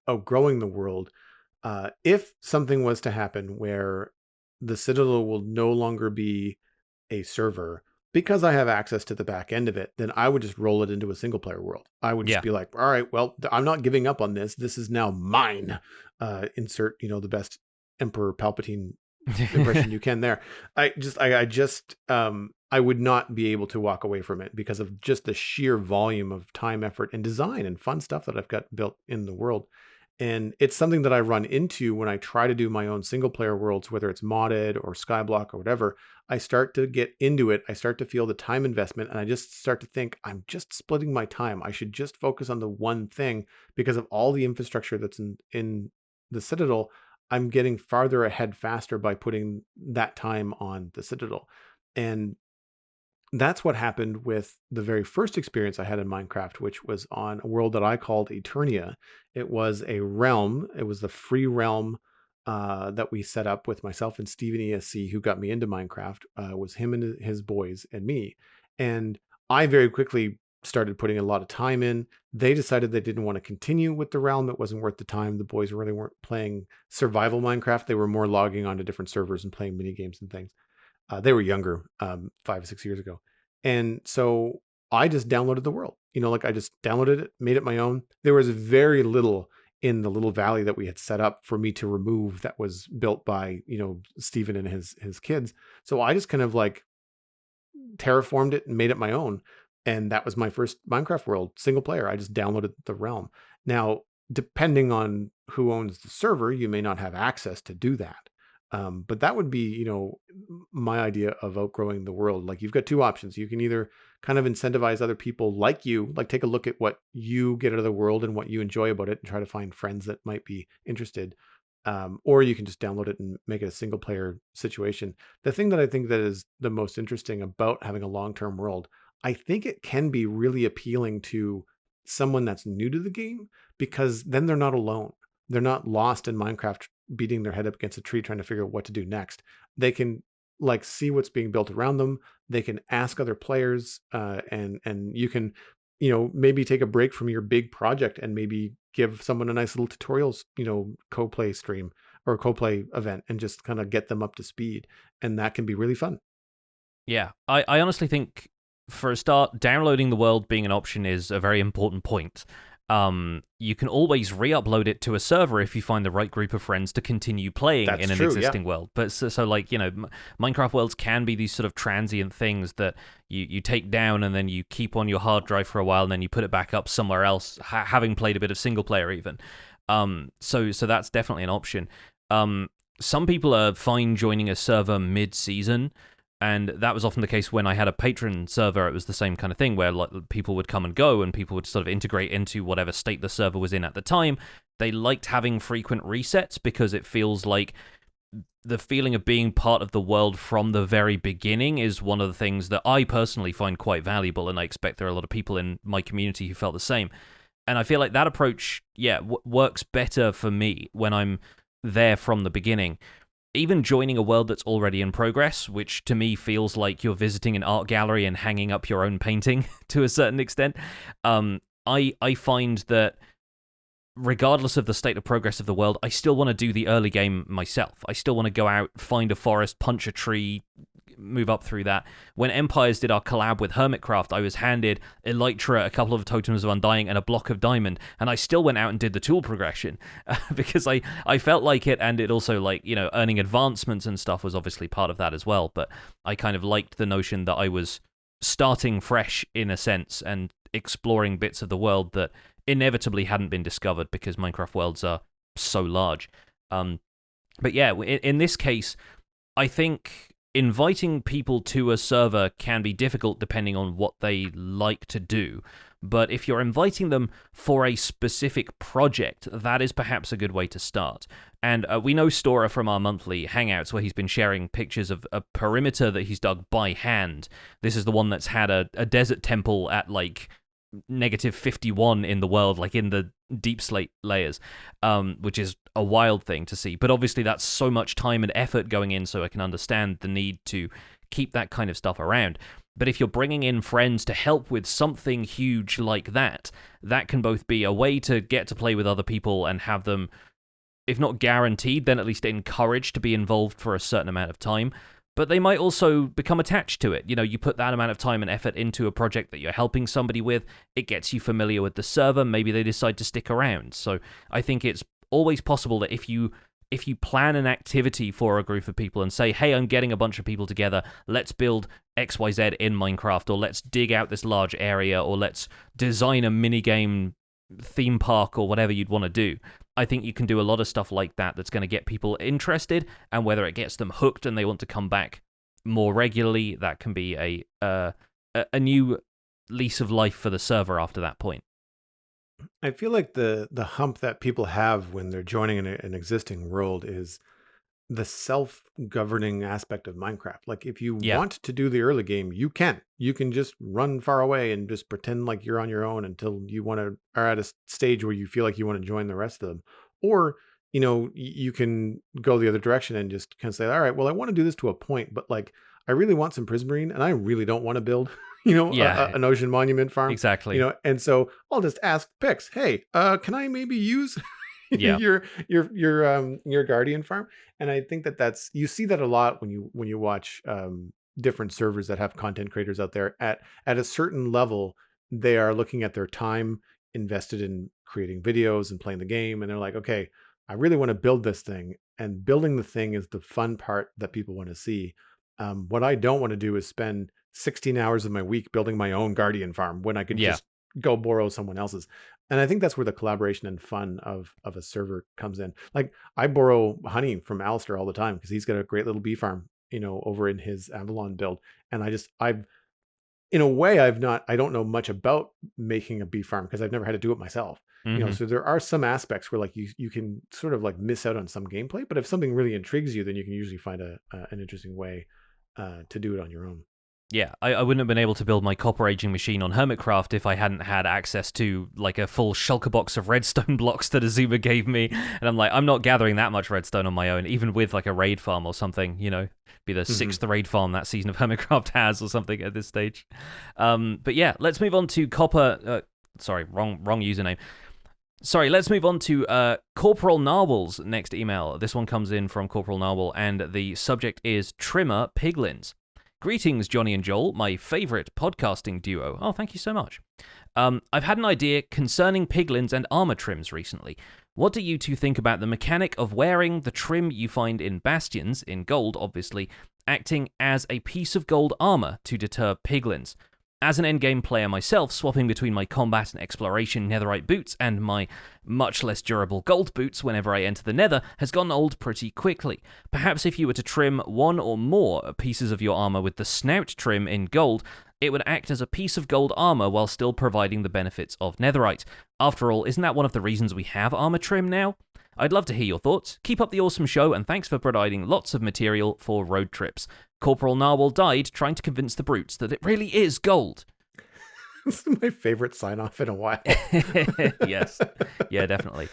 outgrowing the world, if something was to happen where the Citadel will no longer be a server because I have access to the back end of it, then I would just roll it into a single player world. I would just Yeah. be like, "All right, well, I'm not giving up on this. This is now mine." Insert the best Emperor Palpatine impression you can there. I would not be able to walk away from it because of just the sheer volume of time, effort, and design and fun stuff that I've got built in the world. And it's something that I run into when I try to do my own single player worlds, whether it's modded or Skyblock or whatever. I start to get into it. I start to feel the time investment, and I just start to think I'm just splitting my time. I should just focus on the one thing because of all the infrastructure that's in the Citadel. I'm getting farther ahead faster by putting that time on the Citadel. And that's what happened with the very first experience I had in Minecraft, which was on a world that I called Eternia. It was a realm. It was the free realm that we set up with myself and Steven ESC, who got me into Minecraft. Was him and his boys and me. And I very quickly started putting a lot of time in. They decided they didn't want to continue with the realm. It wasn't worth the time. The boys really weren't playing survival Minecraft. They were more logging onto different servers and playing mini games and things. They were younger, 5 or 6 years ago. And so I just downloaded the world, like I just downloaded it, made it my own. There was very little in the little valley that we had set up for me to remove that was built by, Steven and his kids. So I just kind of like terraformed it and made it my own. And that was my first Minecraft world, single player. I just downloaded the realm. Now, depending on who owns the server, you may not have access to do that. But that would be, my idea of outgrowing the world. Like you've got two options. You can either kind of incentivize other people like you, like take a look at what you get out of the world and what you enjoy about it and try to find friends that might be interested. Or you can just download it and make it a single player situation. The thing that I think that is the most interesting about having a long-term world, I think it can be really appealing to someone that's new to the game because then they're not alone. They're not lost in Minecraft beating their head up against a tree trying to figure out what to do next. They can like see what's being built around them. They can ask other players, and you can, maybe take a break from your big project and maybe give someone a nice little tutorials, co-play stream or co-play event and just kind of get them up to speed. And that can be really fun. Yeah, I honestly think for a start, downloading the world being an option is a very important point. You can always re-upload it to a server if you find the right group of friends to continue playing That's in an true, existing world. But so like, Minecraft worlds can be these sort of transient things that you take down and then you keep on your hard drive for a while and then you put it back up somewhere else, having played a bit of single player even. So that's definitely an option. Some people are fine joining a server mid-season. And that was often the case when I had a patron server. It was the same kind of thing where like people would come and go and people would sort of integrate into whatever state the server was in at the time. They liked having frequent resets because it feels like the feeling of being part of the world from the very beginning is one of the things that I personally find quite valuable, and I expect there are a lot of people in my community who felt the same. And I feel like that approach, works better for me when I'm there from the beginning. Even joining a world that's already in progress, which to me feels like you're visiting an art gallery and hanging up your own painting to a certain extent, I find that regardless of the state of progress of the world, I still want to do the early game myself. I still want to go out, find a forest, punch a tree, move up through that. When Empires did our collab with Hermitcraft, I was handed Elytra, a couple of totems of Undying, and a block of diamond, and I still went out and did the tool progression because I felt like it, and it also, like, earning advancements and stuff was obviously part of that as well, but I kind of liked the notion that I was starting fresh in a sense and exploring bits of the world that inevitably hadn't been discovered because Minecraft worlds are so large. But yeah, in this case, I think inviting people to a server can be difficult depending on what they like to do. But if you're inviting them for a specific project, that is perhaps a good way to start. And we know Stora from our monthly Hangouts, where he's been sharing pictures of a perimeter that he's dug by hand. This is the one that's had a desert temple at, like, -51 in the world, like in the deep slate layers, which is a wild thing to see. But obviously that's so much time and effort going in, so I can understand the need to keep that kind of stuff around. But if you're bringing in friends to help with something huge like that, that can both be a way to get to play with other people and have them, if not guaranteed, then at least encouraged to be involved for a certain amount of time. But they might also become attached to it. You put that amount of time and effort into a project that you're helping somebody with, it gets you familiar with the server, maybe they decide to stick around. So I think it's always possible that if you plan an activity for a group of people and say, hey, I'm getting a bunch of people together, let's build XYZ in Minecraft, or let's dig out this large area, or let's design a minigame theme park, or whatever you'd want to do. I think you can do a lot of stuff like that that's going to get people interested, and whether it gets them hooked and they want to come back more regularly, that can be a new lease of life for the server after that point. I feel like the hump that people have when they're joining an existing world is the self-governing aspect of Minecraft. Like if you Yeah. want to do the early game, you can. You can just run far away and just pretend like you're on your own until you are at a stage where you feel like you want to join the rest of them. Or, you can go the other direction and just kind of say, all right, well, I want to do this to a point, but like I really want some prismarine and I really don't want to build, Yeah, an ocean monument farm. exactly. And so I'll just ask Pix, hey, can I maybe use Yeah. your guardian farm? And I think you see that a lot when you watch different servers that have content creators out there at a certain level. They are looking at their time invested in creating videos and playing the game, and they're like, okay, I really want to build this thing, and building the thing is the fun part that people want to see. What I don't want to do is spend 16 hours of my week building my own guardian farm when I could Yeah. just go borrow someone else's. And I think that's where the collaboration and fun of a server comes in. Like I borrow honey from Alistair all the time because he's got a great little bee farm, over in his Avalon build. And I've in a way, I don't know much about making a bee farm because I've never had to do it myself. Mm-hmm. So there are some aspects where like you can sort of like miss out on some gameplay, but if something really intrigues you, then you can usually find an interesting way to do it on your own. Yeah, I wouldn't have been able to build my copper aging machine on Hermitcraft if I hadn't had access to like a full shulker box of redstone blocks that Azuma gave me. And I'm like, I'm not gathering that much redstone on my own, even with like a raid farm or something, be the sixth raid farm that season of Hermitcraft has or something at this stage. But yeah, let's move on to copper. Sorry, wrong username. Sorry, let's move on to Corporal Narwhal's next email. This one comes in from Corporal Narwhal, and the subject is Trimmer Piglins. Greetings, Johnny and Joel, my favourite podcasting duo. Oh, thank you so much. I've had an idea concerning piglins and armour trims recently. What do you two think about the mechanic of wearing the trim you find in bastions, in gold obviously, acting as a piece of gold armour to deter piglins? As an endgame player myself, swapping between my combat and exploration netherite boots and my much less durable gold boots whenever I enter the nether has gone old pretty quickly. Perhaps if you were to trim one or more pieces of your armor with the snout trim in gold, it would act as a piece of gold armor while still providing the benefits of netherite. After all, isn't that one of the reasons we have armor trim now? I'd love to hear your thoughts. Keep up the awesome show, and thanks for providing lots of material for road trips. Corporal Narwhal died trying to convince the brutes that it really is gold. This is my favorite sign-off in a while. Yes. Yeah, definitely.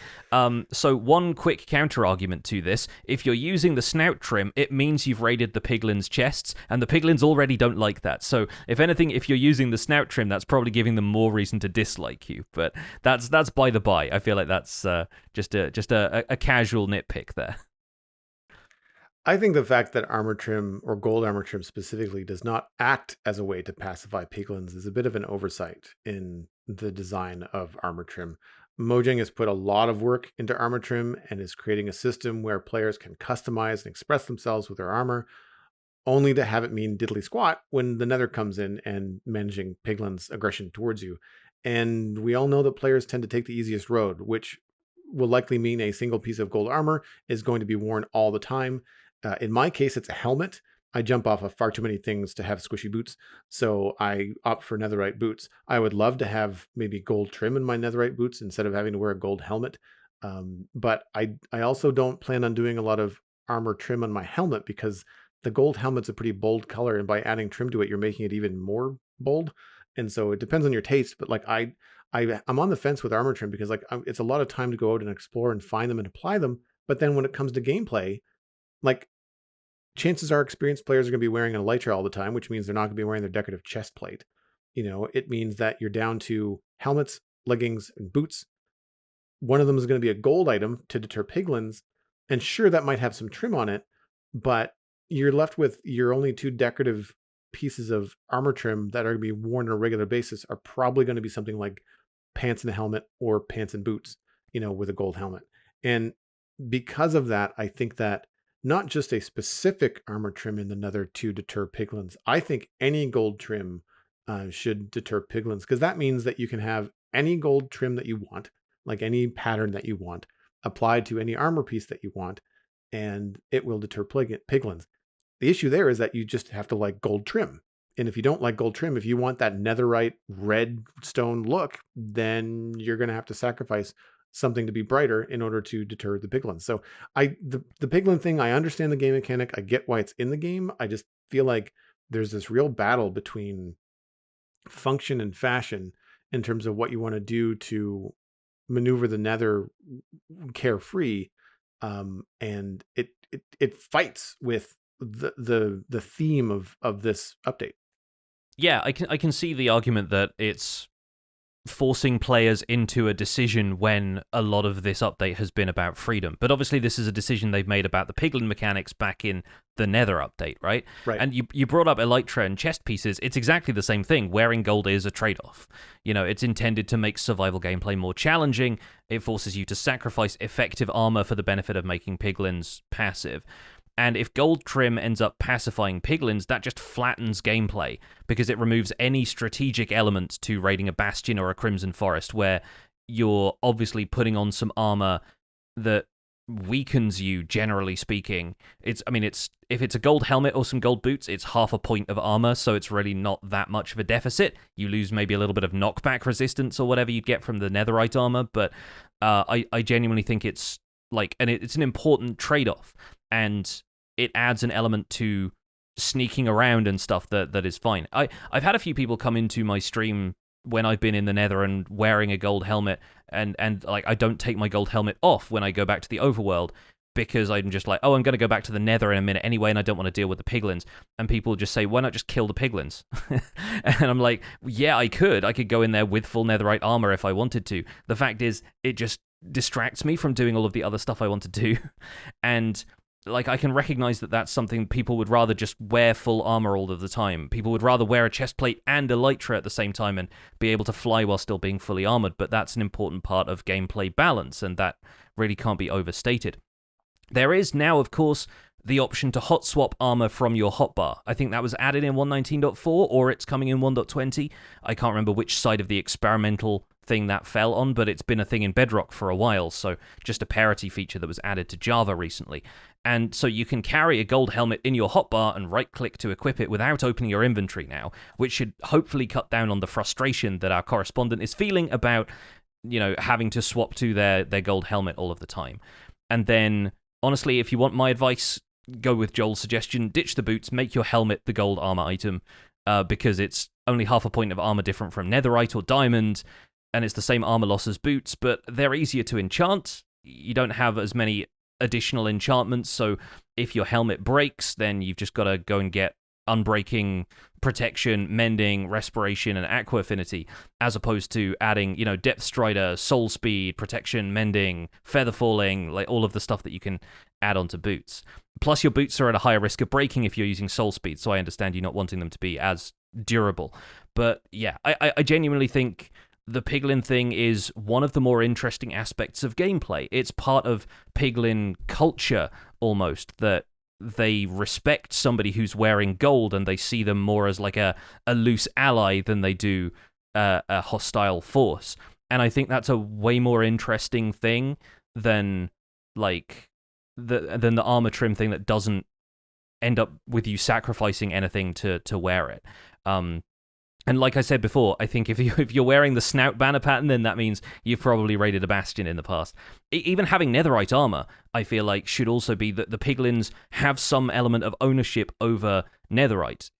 So one quick counter-argument to this. If you're using the snout trim, it means you've raided the piglins' chests, and the piglins already don't like that. So if anything, if you're using the snout trim, that's probably giving them more reason to dislike you. But that's by the by. I feel like that's just a casual nitpick there. I think the fact that armor trim, or gold armor trim specifically, does not act as a way to pacify piglins is a bit of an oversight in the design of armor trim. Mojang has put a lot of work into armor trim and is creating a system where players can customize and express themselves with their armor, only to have it mean diddly squat when the nether comes in and managing piglins' aggression towards you. And we all know that players tend to take the easiest road, which will likely mean a single piece of gold armor is going to be worn all the time. In my case, it's a helmet. I jump off of far too many things to have squishy boots, so I opt for netherite boots. I would love to have maybe gold trim in my netherite boots instead of having to wear a gold helmet. But I also don't plan on doing a lot of armor trim on my helmet because the gold helmet's a pretty bold color, and by adding trim to it, you're making it even more bold. And so it depends on your taste. But like I'm on the fence with armor trim because like it's a lot of time to go out and explore and find them and apply them. But then when it comes to gameplay, like chances are experienced players are going to be wearing an elytra all the time, which means they're not going to be wearing their decorative chest plate. It means that you're down to helmets, leggings, and boots. One of them is going to be a gold item to deter piglins. And sure, that might have some trim on it, but you're left with your only two decorative pieces of armor trim that are going to be worn on a regular basis are probably going to be something like pants and a helmet or pants and boots, with a gold helmet. And because of that, I think that not just a specific armor trim in the nether to deter piglins. I think any gold trim should deter piglins because that means that you can have any gold trim that you want, like any pattern that you want, applied to any armor piece that you want, and it will deter piglins. The issue there is that you just have to like gold trim. And if you don't like gold trim, if you want that netherite red stone look, then you're going to have to sacrifice something to be brighter in order to deter the piglins. So the piglin thing, I understand the game mechanic. I get why it's in the game. I just feel like there's this real battle between function and fashion in terms of what you want to do to maneuver the nether carefree. And it fights with the theme of this update. Yeah, I can see the argument that it's forcing players into a decision when a lot of this update has been about freedom. But obviously this is a decision they've made about the piglin mechanics back in the nether update, right? Right. And you brought up elytra and chest pieces. It's exactly the same thing. Wearing gold is a trade-off. It's intended to make survival gameplay more challenging. It forces you to sacrifice effective armor for the benefit of making piglins passive. And if gold trim ends up pacifying piglins, that just flattens gameplay because it removes any strategic element to raiding a bastion or a crimson forest where you're obviously putting on some armor that weakens you, generally speaking. It's if it's a gold helmet or some gold boots, it's half a point of armor, so it's really not that much of a deficit. You lose maybe a little bit of knockback resistance or whatever you'd get from the netherite armor, but I genuinely think it's it's an important trade-off, and it adds an element to sneaking around and stuff that is fine. I've had a few people come into my stream when I've been in the nether and wearing a gold helmet, and I don't take my gold helmet off when I go back to the overworld because I'm just like, oh, I'm going to go back to the nether in a minute anyway, and I don't want to deal with the piglins. And people just say, why not just kill the piglins? And I'm like, yeah, I could go in there with full netherite armor if I wanted to. The fact is, it just distracts me from doing all of the other stuff I want to do. And I can recognize that that's something people would rather just wear full armor all of the time. People would rather wear a chest plate and a elytra at the same time and be able to fly while still being fully armored, but that's an important part of gameplay balance, and that really can't be overstated. There is now, of course, the option to hot swap armor from your hotbar. I think that was added in 1.19.4, or it's coming in 1.20. I can't remember which side of the experimental thing that fell on, but it's been a thing in Bedrock for a while, so just a parity feature that was added to Java recently. And so you can carry a gold helmet in your hotbar and right-click to equip it without opening your inventory now, which should hopefully cut down on the frustration that our correspondent is feeling about, having to swap to their gold helmet all of the time. And then, honestly, if you want my advice, go with Joel's suggestion, ditch the boots, make your helmet the gold armor item, because it's only half a point of armor different from netherite or diamond, and it's the same armor loss as boots, but they're easier to enchant. You don't have as many additional enchantments, so if your helmet breaks, then you've just got to go and get unbreaking, protection, mending, respiration, and aqua affinity, as opposed to adding, depth strider, soul speed, protection, mending, feather falling, all of the stuff that you can add onto boots. Plus, your boots are at a higher risk of breaking if you're using soul speed, so I understand you not wanting them to be as durable. But yeah, I genuinely think the piglin thing is one of the more interesting aspects of gameplay. It's part of piglin culture, almost, that they respect somebody who's wearing gold and they see them more as like a loose ally than they do a hostile force. And I think that's a way more interesting thing than the armor trim thing that doesn't end up with you sacrificing anything to wear it. And like I said before, I think if you're wearing the snout banner pattern, then that means you've probably raided a bastion in the past. Even having netherite armor, I feel like, should also be that the piglins have some element of ownership over netherite.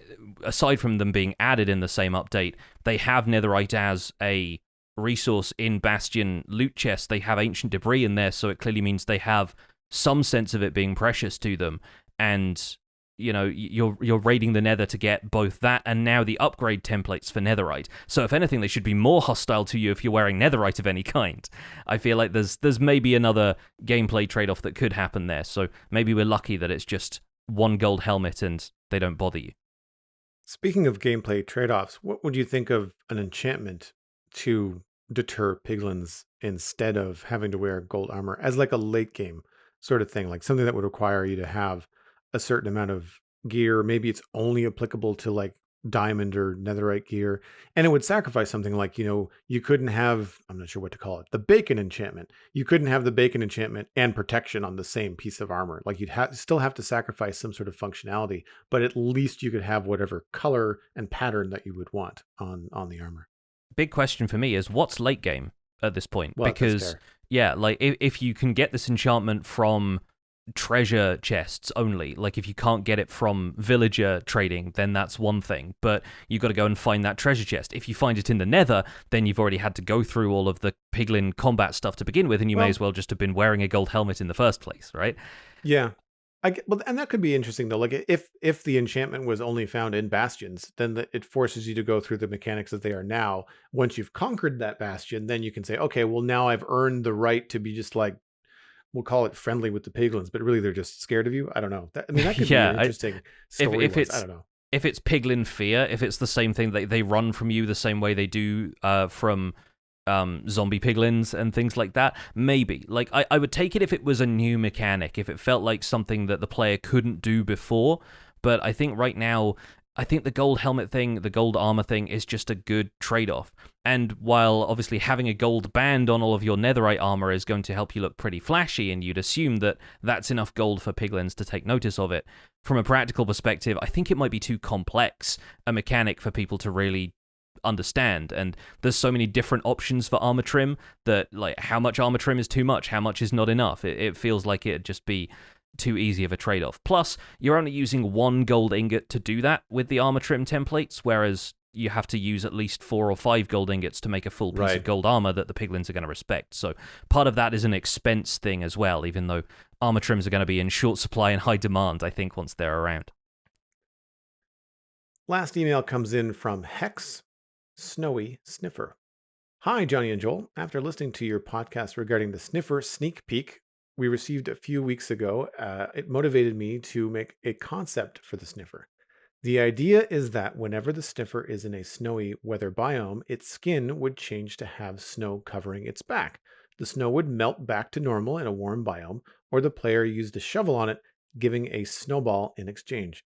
Aside from them being added in the same update, they have netherite as a resource in bastion loot chests. They have ancient debris in there, so it clearly means they have some sense of it being precious to them. And you're raiding the nether to get both that and now the upgrade templates for netherite. So if anything, they should be more hostile to you if you're wearing netherite of any kind. I feel like there's maybe another gameplay trade-off that could happen there. So maybe we're lucky that it's just one gold helmet and they don't bother you. Speaking of gameplay trade-offs, what would you think of an enchantment to deter piglins instead of having to wear gold armor as like a late game sort of thing, like something that would require you to have a certain amount of gear? Maybe it's only applicable to like diamond or netherite gear, and it would sacrifice something like, you couldn't have, I'm not sure what to call it, the bacon enchantment. You couldn't have the bacon enchantment and protection on the same piece of armor. Like you'd still have to sacrifice some sort of functionality, but at least you could have whatever color and pattern that you would want on the armor. Big question for me is, what's late game at this point? Well, because yeah, like if you can get this enchantment from treasure chests only, like if you can't get it from villager trading, then that's one thing, but you've got to go and find that treasure chest. If you find it in the nether, then you've already had to go through all of the piglin combat stuff to begin with, and you may as well just have been wearing a gold helmet in the first place, right? Yeah. Well, and that could be interesting though. Like if the enchantment was only found in bastions, then it forces you to go through the mechanics as they are now. Once you've conquered that bastion, then you can say, okay, well now I've earned the right to be just like, we'll call it friendly with the piglins, but really they're just scared of you. I don't know. That could be an interesting story. I don't know. If it's piglin fear, if it's the same thing, they run from you the same way they do from zombie piglins and things like that. Maybe. Like, I would take it if it was a new mechanic, if it felt like something that the player couldn't do before. But I think right now, I think the gold helmet thing, the gold armor thing is just a good trade-off. And while obviously having a gold band on all of your netherite armor is going to help you look pretty flashy, and you'd assume that that's enough gold for piglins to take notice of it, from a practical perspective, I think it might be too complex a mechanic for people to really understand. And there's so many different options for armor trim that, like, how much armor trim is too much, how much is not enough. It feels like it'd just be too easy of a trade-off. Plus, you're only using one gold ingot to do that with the armor trim templates, whereas you have to use at least 4 or 5 gold ingots to make a full piece of gold armor that the piglins are going to respect. So part of that is an expense thing as well, even though armor trims are going to be in short supply and high demand, I think, once they're around. Last email comes in from Hex Snowy Sniffer. Hi, Johnny and Joel. After listening to your podcast regarding the Sniffer sneak peek we received a few weeks ago, it motivated me to make a concept for the Sniffer. The idea is that whenever the Sniffer is in a snowy weather biome, its skin would change to have snow covering its back. The snow would melt back to normal in a warm biome, or the player used a shovel on it, giving a snowball in exchange.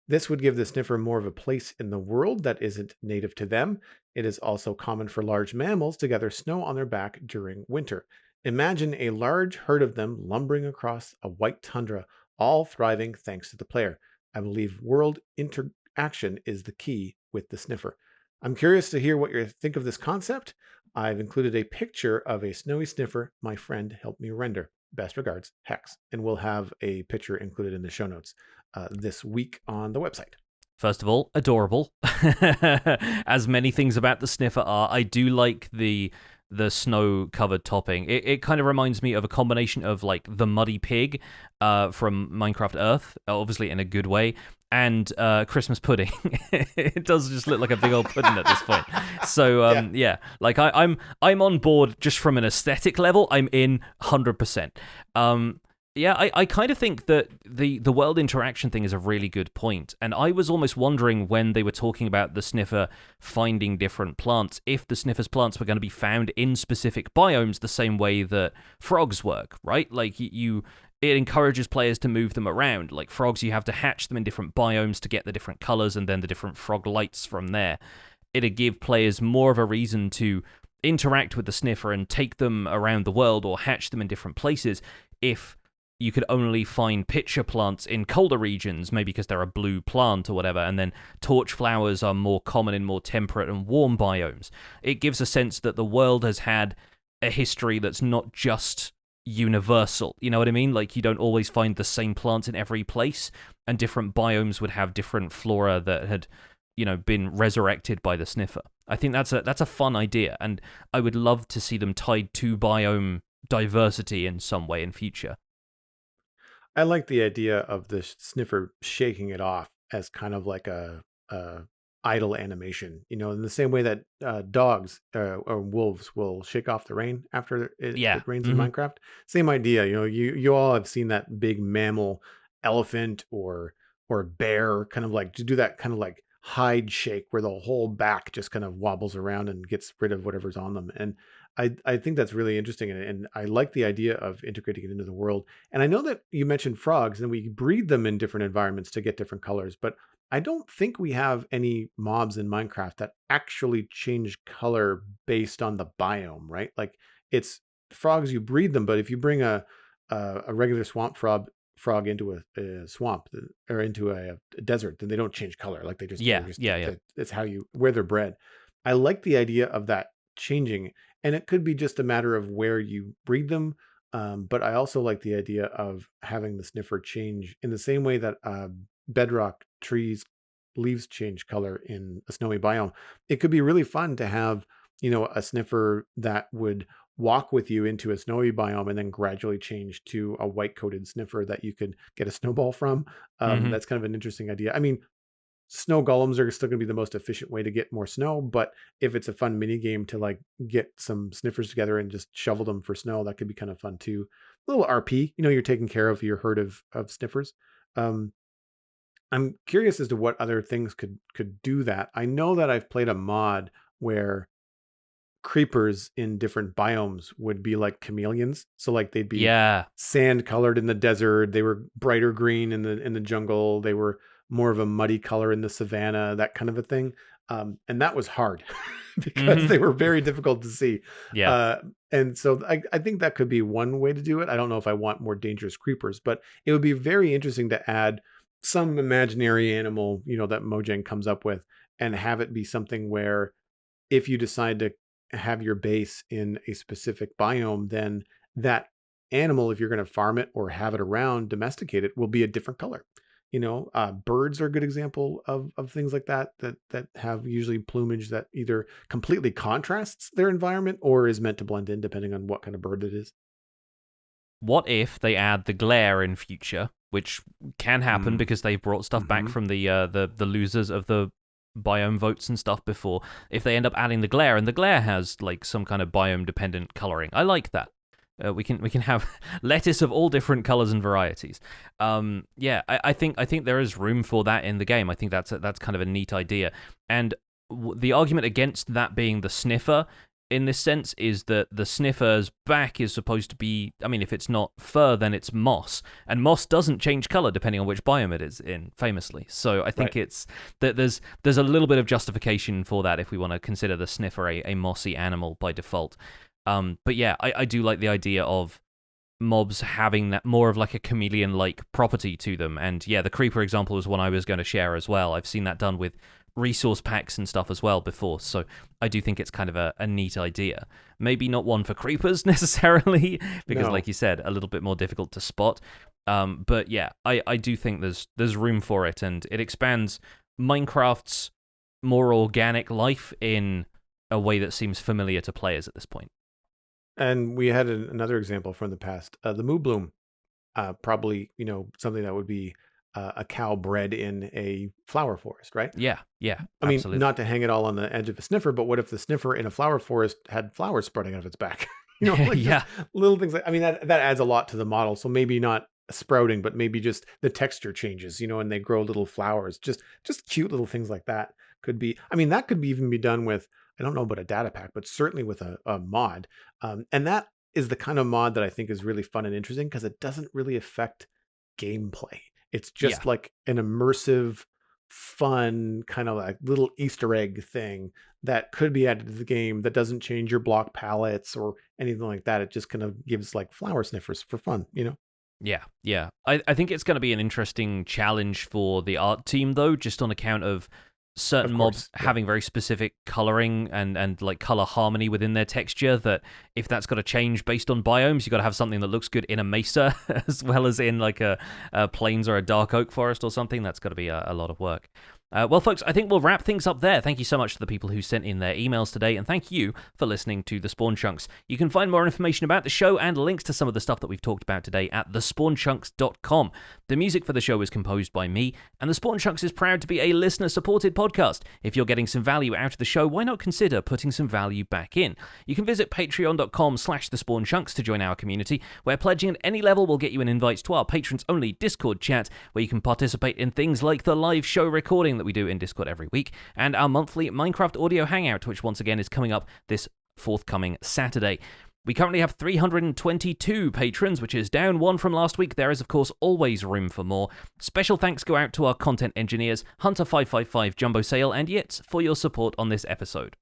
This would give the sniffer more of a place in the world that isn't native to them. It is also common for large mammals to gather snow on their back during winter. Imagine a large herd of them lumbering across a white tundra, all thriving thanks to the player. I believe world interaction is the key with the sniffer. I'm curious to hear what you think of this concept. I've included a picture of a snowy sniffer my friend helped me render. Best regards, Hex. And we'll have a picture included in the show notes this week on the website. First of all, adorable. As many things about the sniffer are. I do like the snow-covered topping. It kind of reminds me of a combination of, like, the muddy pig from Minecraft Earth, obviously in a good way, and Christmas pudding. It does just look like a big old pudding at this point. So yeah, like I'm on board just from an aesthetic level. I'm in 100%. Yeah, I kind of think that the world interaction thing is a really good point. And I was almost wondering when they were talking about the sniffer finding different plants, if the sniffer's plants were going to be found in specific biomes the same way that frogs work, right? Like it encourages players to move them around. Like frogs, you have to hatch them in different biomes to get the different colors and then the different frog lights from there. It'd give players more of a reason to interact with the sniffer and take them around the world or hatch them in different places if you could only find pitcher plants in colder regions, maybe because they're a blue plant or whatever, and then torch flowers are more common in more temperate and warm biomes. It gives a sense that the world has had a history that's not just universal. You know what I mean? Like, you don't always find the same plants in every place, and different biomes would have different flora that had, been resurrected by the sniffer. I think that's a fun idea, and I would love to see them tied to biome diversity in some way in future. I like the idea of the sniffer shaking it off as kind of like a idle animation, in the same way that dogs or wolves will shake off the rain after it rains in Minecraft. Same idea, you all have seen that big mammal elephant or bear kind of like to do that kind of like hide shake where the whole back just kind of wobbles around and gets rid of whatever's on them. And I think that's really interesting, and I like the idea of integrating it into the world. And I know that you mentioned frogs, and we breed them in different environments to get different colors, but I don't think we have any mobs in Minecraft that actually change color based on the biome, right? Like it's frogs, you breed them, but if you bring a regular swamp frog into a swamp or into a desert, then they don't change color. Like they just yeah. It's where they're bred. I like the idea of that changing, and it could be just a matter of where you breed them. But I also like the idea of having the sniffer change in the same way that bedrock trees leaves change color in a snowy biome. It could be really fun to have, a sniffer that would walk with you into a snowy biome and then gradually change to a white coated sniffer that you could get a snowball from. That's kind of an interesting idea. I mean, snow golems are still going to be the most efficient way to get more snow, but if it's a fun mini game to like get some sniffers together and just shovel them for snow, that could be kind of fun too. A little RP, you're taking care of your herd of sniffers. I'm curious as to what other things could do that. I know that I've played a mod where creepers in different biomes would be like chameleons. So like they'd be Yeah. sand colored in the desert, they were brighter green in the jungle, they were more of a muddy color in the savannah, that kind of a thing. And that was hard because Hmm. they were very difficult to see. Yeah. Uh, and so I think that could be one way to do it. I don't know if I want more dangerous creepers, but it would be very interesting to add some imaginary animal, that Mojang comes up with, and have it be something where if you decide to have your base in a specific biome, then that animal, if you're going to farm it or have it around, domesticate it, will be a different color. Birds are a good example of things like that have usually plumage that either completely contrasts their environment or is meant to blend in, depending on what kind of bird it is. What if they add the glare in future, which can happen Mm. because they've brought stuff back Hmm. from the losers of the biome votes and stuff before. If they end up adding the glare, and the glare has like some kind of biome dependent coloring, I like that. We can have lettuce of all different colors and varieties. Yeah, I think there is room for that in the game. I think that's kind of a neat idea. And the argument against that being the sniffer in this sense is that the sniffer's back is supposed to be, I mean, if it's not fur, then it's moss, and moss doesn't change color depending on which biome it is in, famously. So I think Right. it's that there's a little bit of justification for that if we want to consider the sniffer a mossy animal by default. But yeah, I do like the idea of mobs having that more of like a chameleon-like property to them. And yeah, the creeper example was one I was going to share as well. I've seen that done with resource packs and stuff as well before, so I do think it's kind of a neat idea. Maybe not one for creepers necessarily, because No. like you said, a little bit more difficult to spot. But yeah, I do think there's room for it, and it expands Minecraft's more organic life in a way that seems familiar to players at this point. And we had another example from the past, the moo bloom. Probably, something that would be a cow bred in a flower forest, right? Yeah, yeah, I mean, absolutely. not to hang it all on the edge of a sniffer, but what if the sniffer in a flower forest had flowers spreading out of its back? Like just Yeah, little things like, I mean, that adds a lot to the model. So maybe not sprouting, but maybe just the texture changes, and they grow little flowers. Just cute little things like that could be, I mean, that could be even be done with, I don't know about a data pack, but certainly with a mod. And that is the kind of mod that I think is really fun and interesting because it doesn't really affect gameplay. It's yeah. just like an immersive, fun kind of like little Easter egg thing that could be added to the game that doesn't change your block palettes or anything like that. It just kind of gives like flower sniffers for fun. Yeah, yeah. I think it's going to be an interesting challenge for the art team, though, just on account of certain Of mobs course. Yeah. having very specific coloring and like color harmony within their texture. That if that's got to change based on biomes, you got to have something that looks good in a mesa as well as in like a plains or a dark oak forest or something. That's got to be a lot of work. Well, folks, I think we'll wrap things up there. Thank you so much to the people who sent in their emails today, and thank you for listening to The Spawn Chunks. You can find more information about the show and links to some of the stuff that we've talked about today at thespawnchunks.com. The music for the show is composed by me, and The Spawn Chunks is proud to be a listener-supported podcast. If you're getting some value out of the show, why not consider putting some value back in? You can visit patreon.com/thespawnchunks to join our community, where pledging at any level will get you an invite to our patrons-only Discord chat, where you can participate in things like the live show recording that we do in Discord every week, and our monthly Minecraft audio hangout, which once again is coming up this forthcoming Saturday. We currently have 322 patrons, which is down one from last week. There is, of course, always room for more. Special thanks go out to our content engineers, Hunter555, Jumbo Sale, and Yitz for your support on this episode.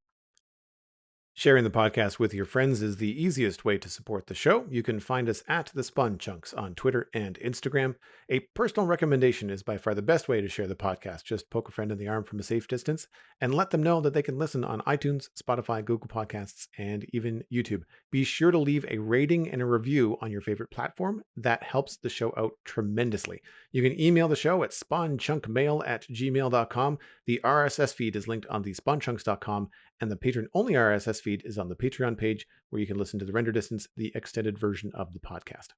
Sharing the podcast with your friends is the easiest way to support the show. You can find us at The Spawn Chunks on Twitter and Instagram. A personal recommendation is by far the best way to share the podcast. Just poke a friend in the arm from a safe distance and let them know that they can listen on iTunes, Spotify, Google Podcasts, and even YouTube. Be sure to leave a rating and a review on your favorite platform. That helps the show out tremendously. You can email the show at spawnchunkmail@gmail.com. The RSS feed is linked on the spawnchunks.com, and the patron-only RSS feed is on the Patreon page, where you can listen to the render distance, the extended version of the podcast.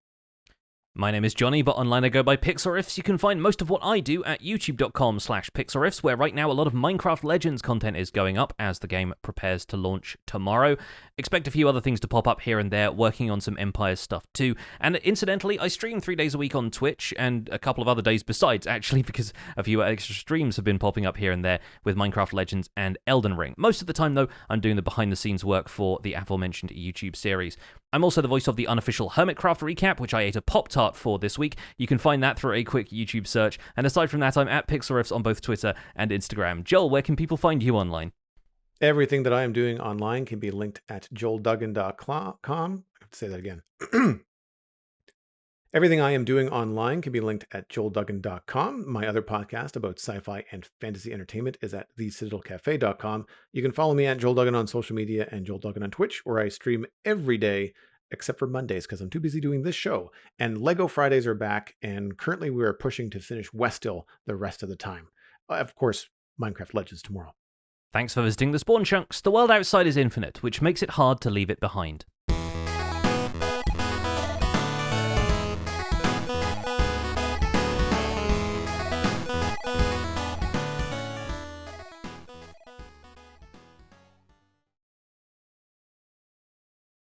My name is Johnny, but online I go by Pixelriffs. You can find most of what I do at youtube.com/Pixelriffs, where right now a lot of Minecraft Legends content is going up as the game prepares to launch tomorrow. Expect a few other things to pop up here and there, working on some Empires stuff too. And incidentally, I stream 3 days a week on Twitch, and a couple of other days besides, actually, because a few extra streams have been popping up here and there with Minecraft Legends and Elden Ring. Most of the time, though, I'm doing the behind-the-scenes work for the aforementioned YouTube series. I'm also the voice of the unofficial Hermitcraft recap, which I ate a Pop-Tart for this week. You can find that through a quick YouTube search. And aside from that, I'm at Pixelriffs on both Twitter and Instagram. Joel, where can people find you online? Everything that I am doing online can be linked at joelduggan.com. I have to say that again. Everything I am doing online can be linked at joelduggan.com. My other podcast about sci-fi and fantasy entertainment is at thecitadelcafe.com. You can follow me at Joel Duggan on social media and Joel Duggan on Twitch, where I stream every day except for Mondays because I'm too busy doing this show. And Lego Fridays are back, and currently we are pushing to finish Westill the rest of the time. Of course, Minecraft Legends tomorrow. Thanks for visiting the Spawn Chunks. The world outside is infinite, which makes it hard to leave it behind.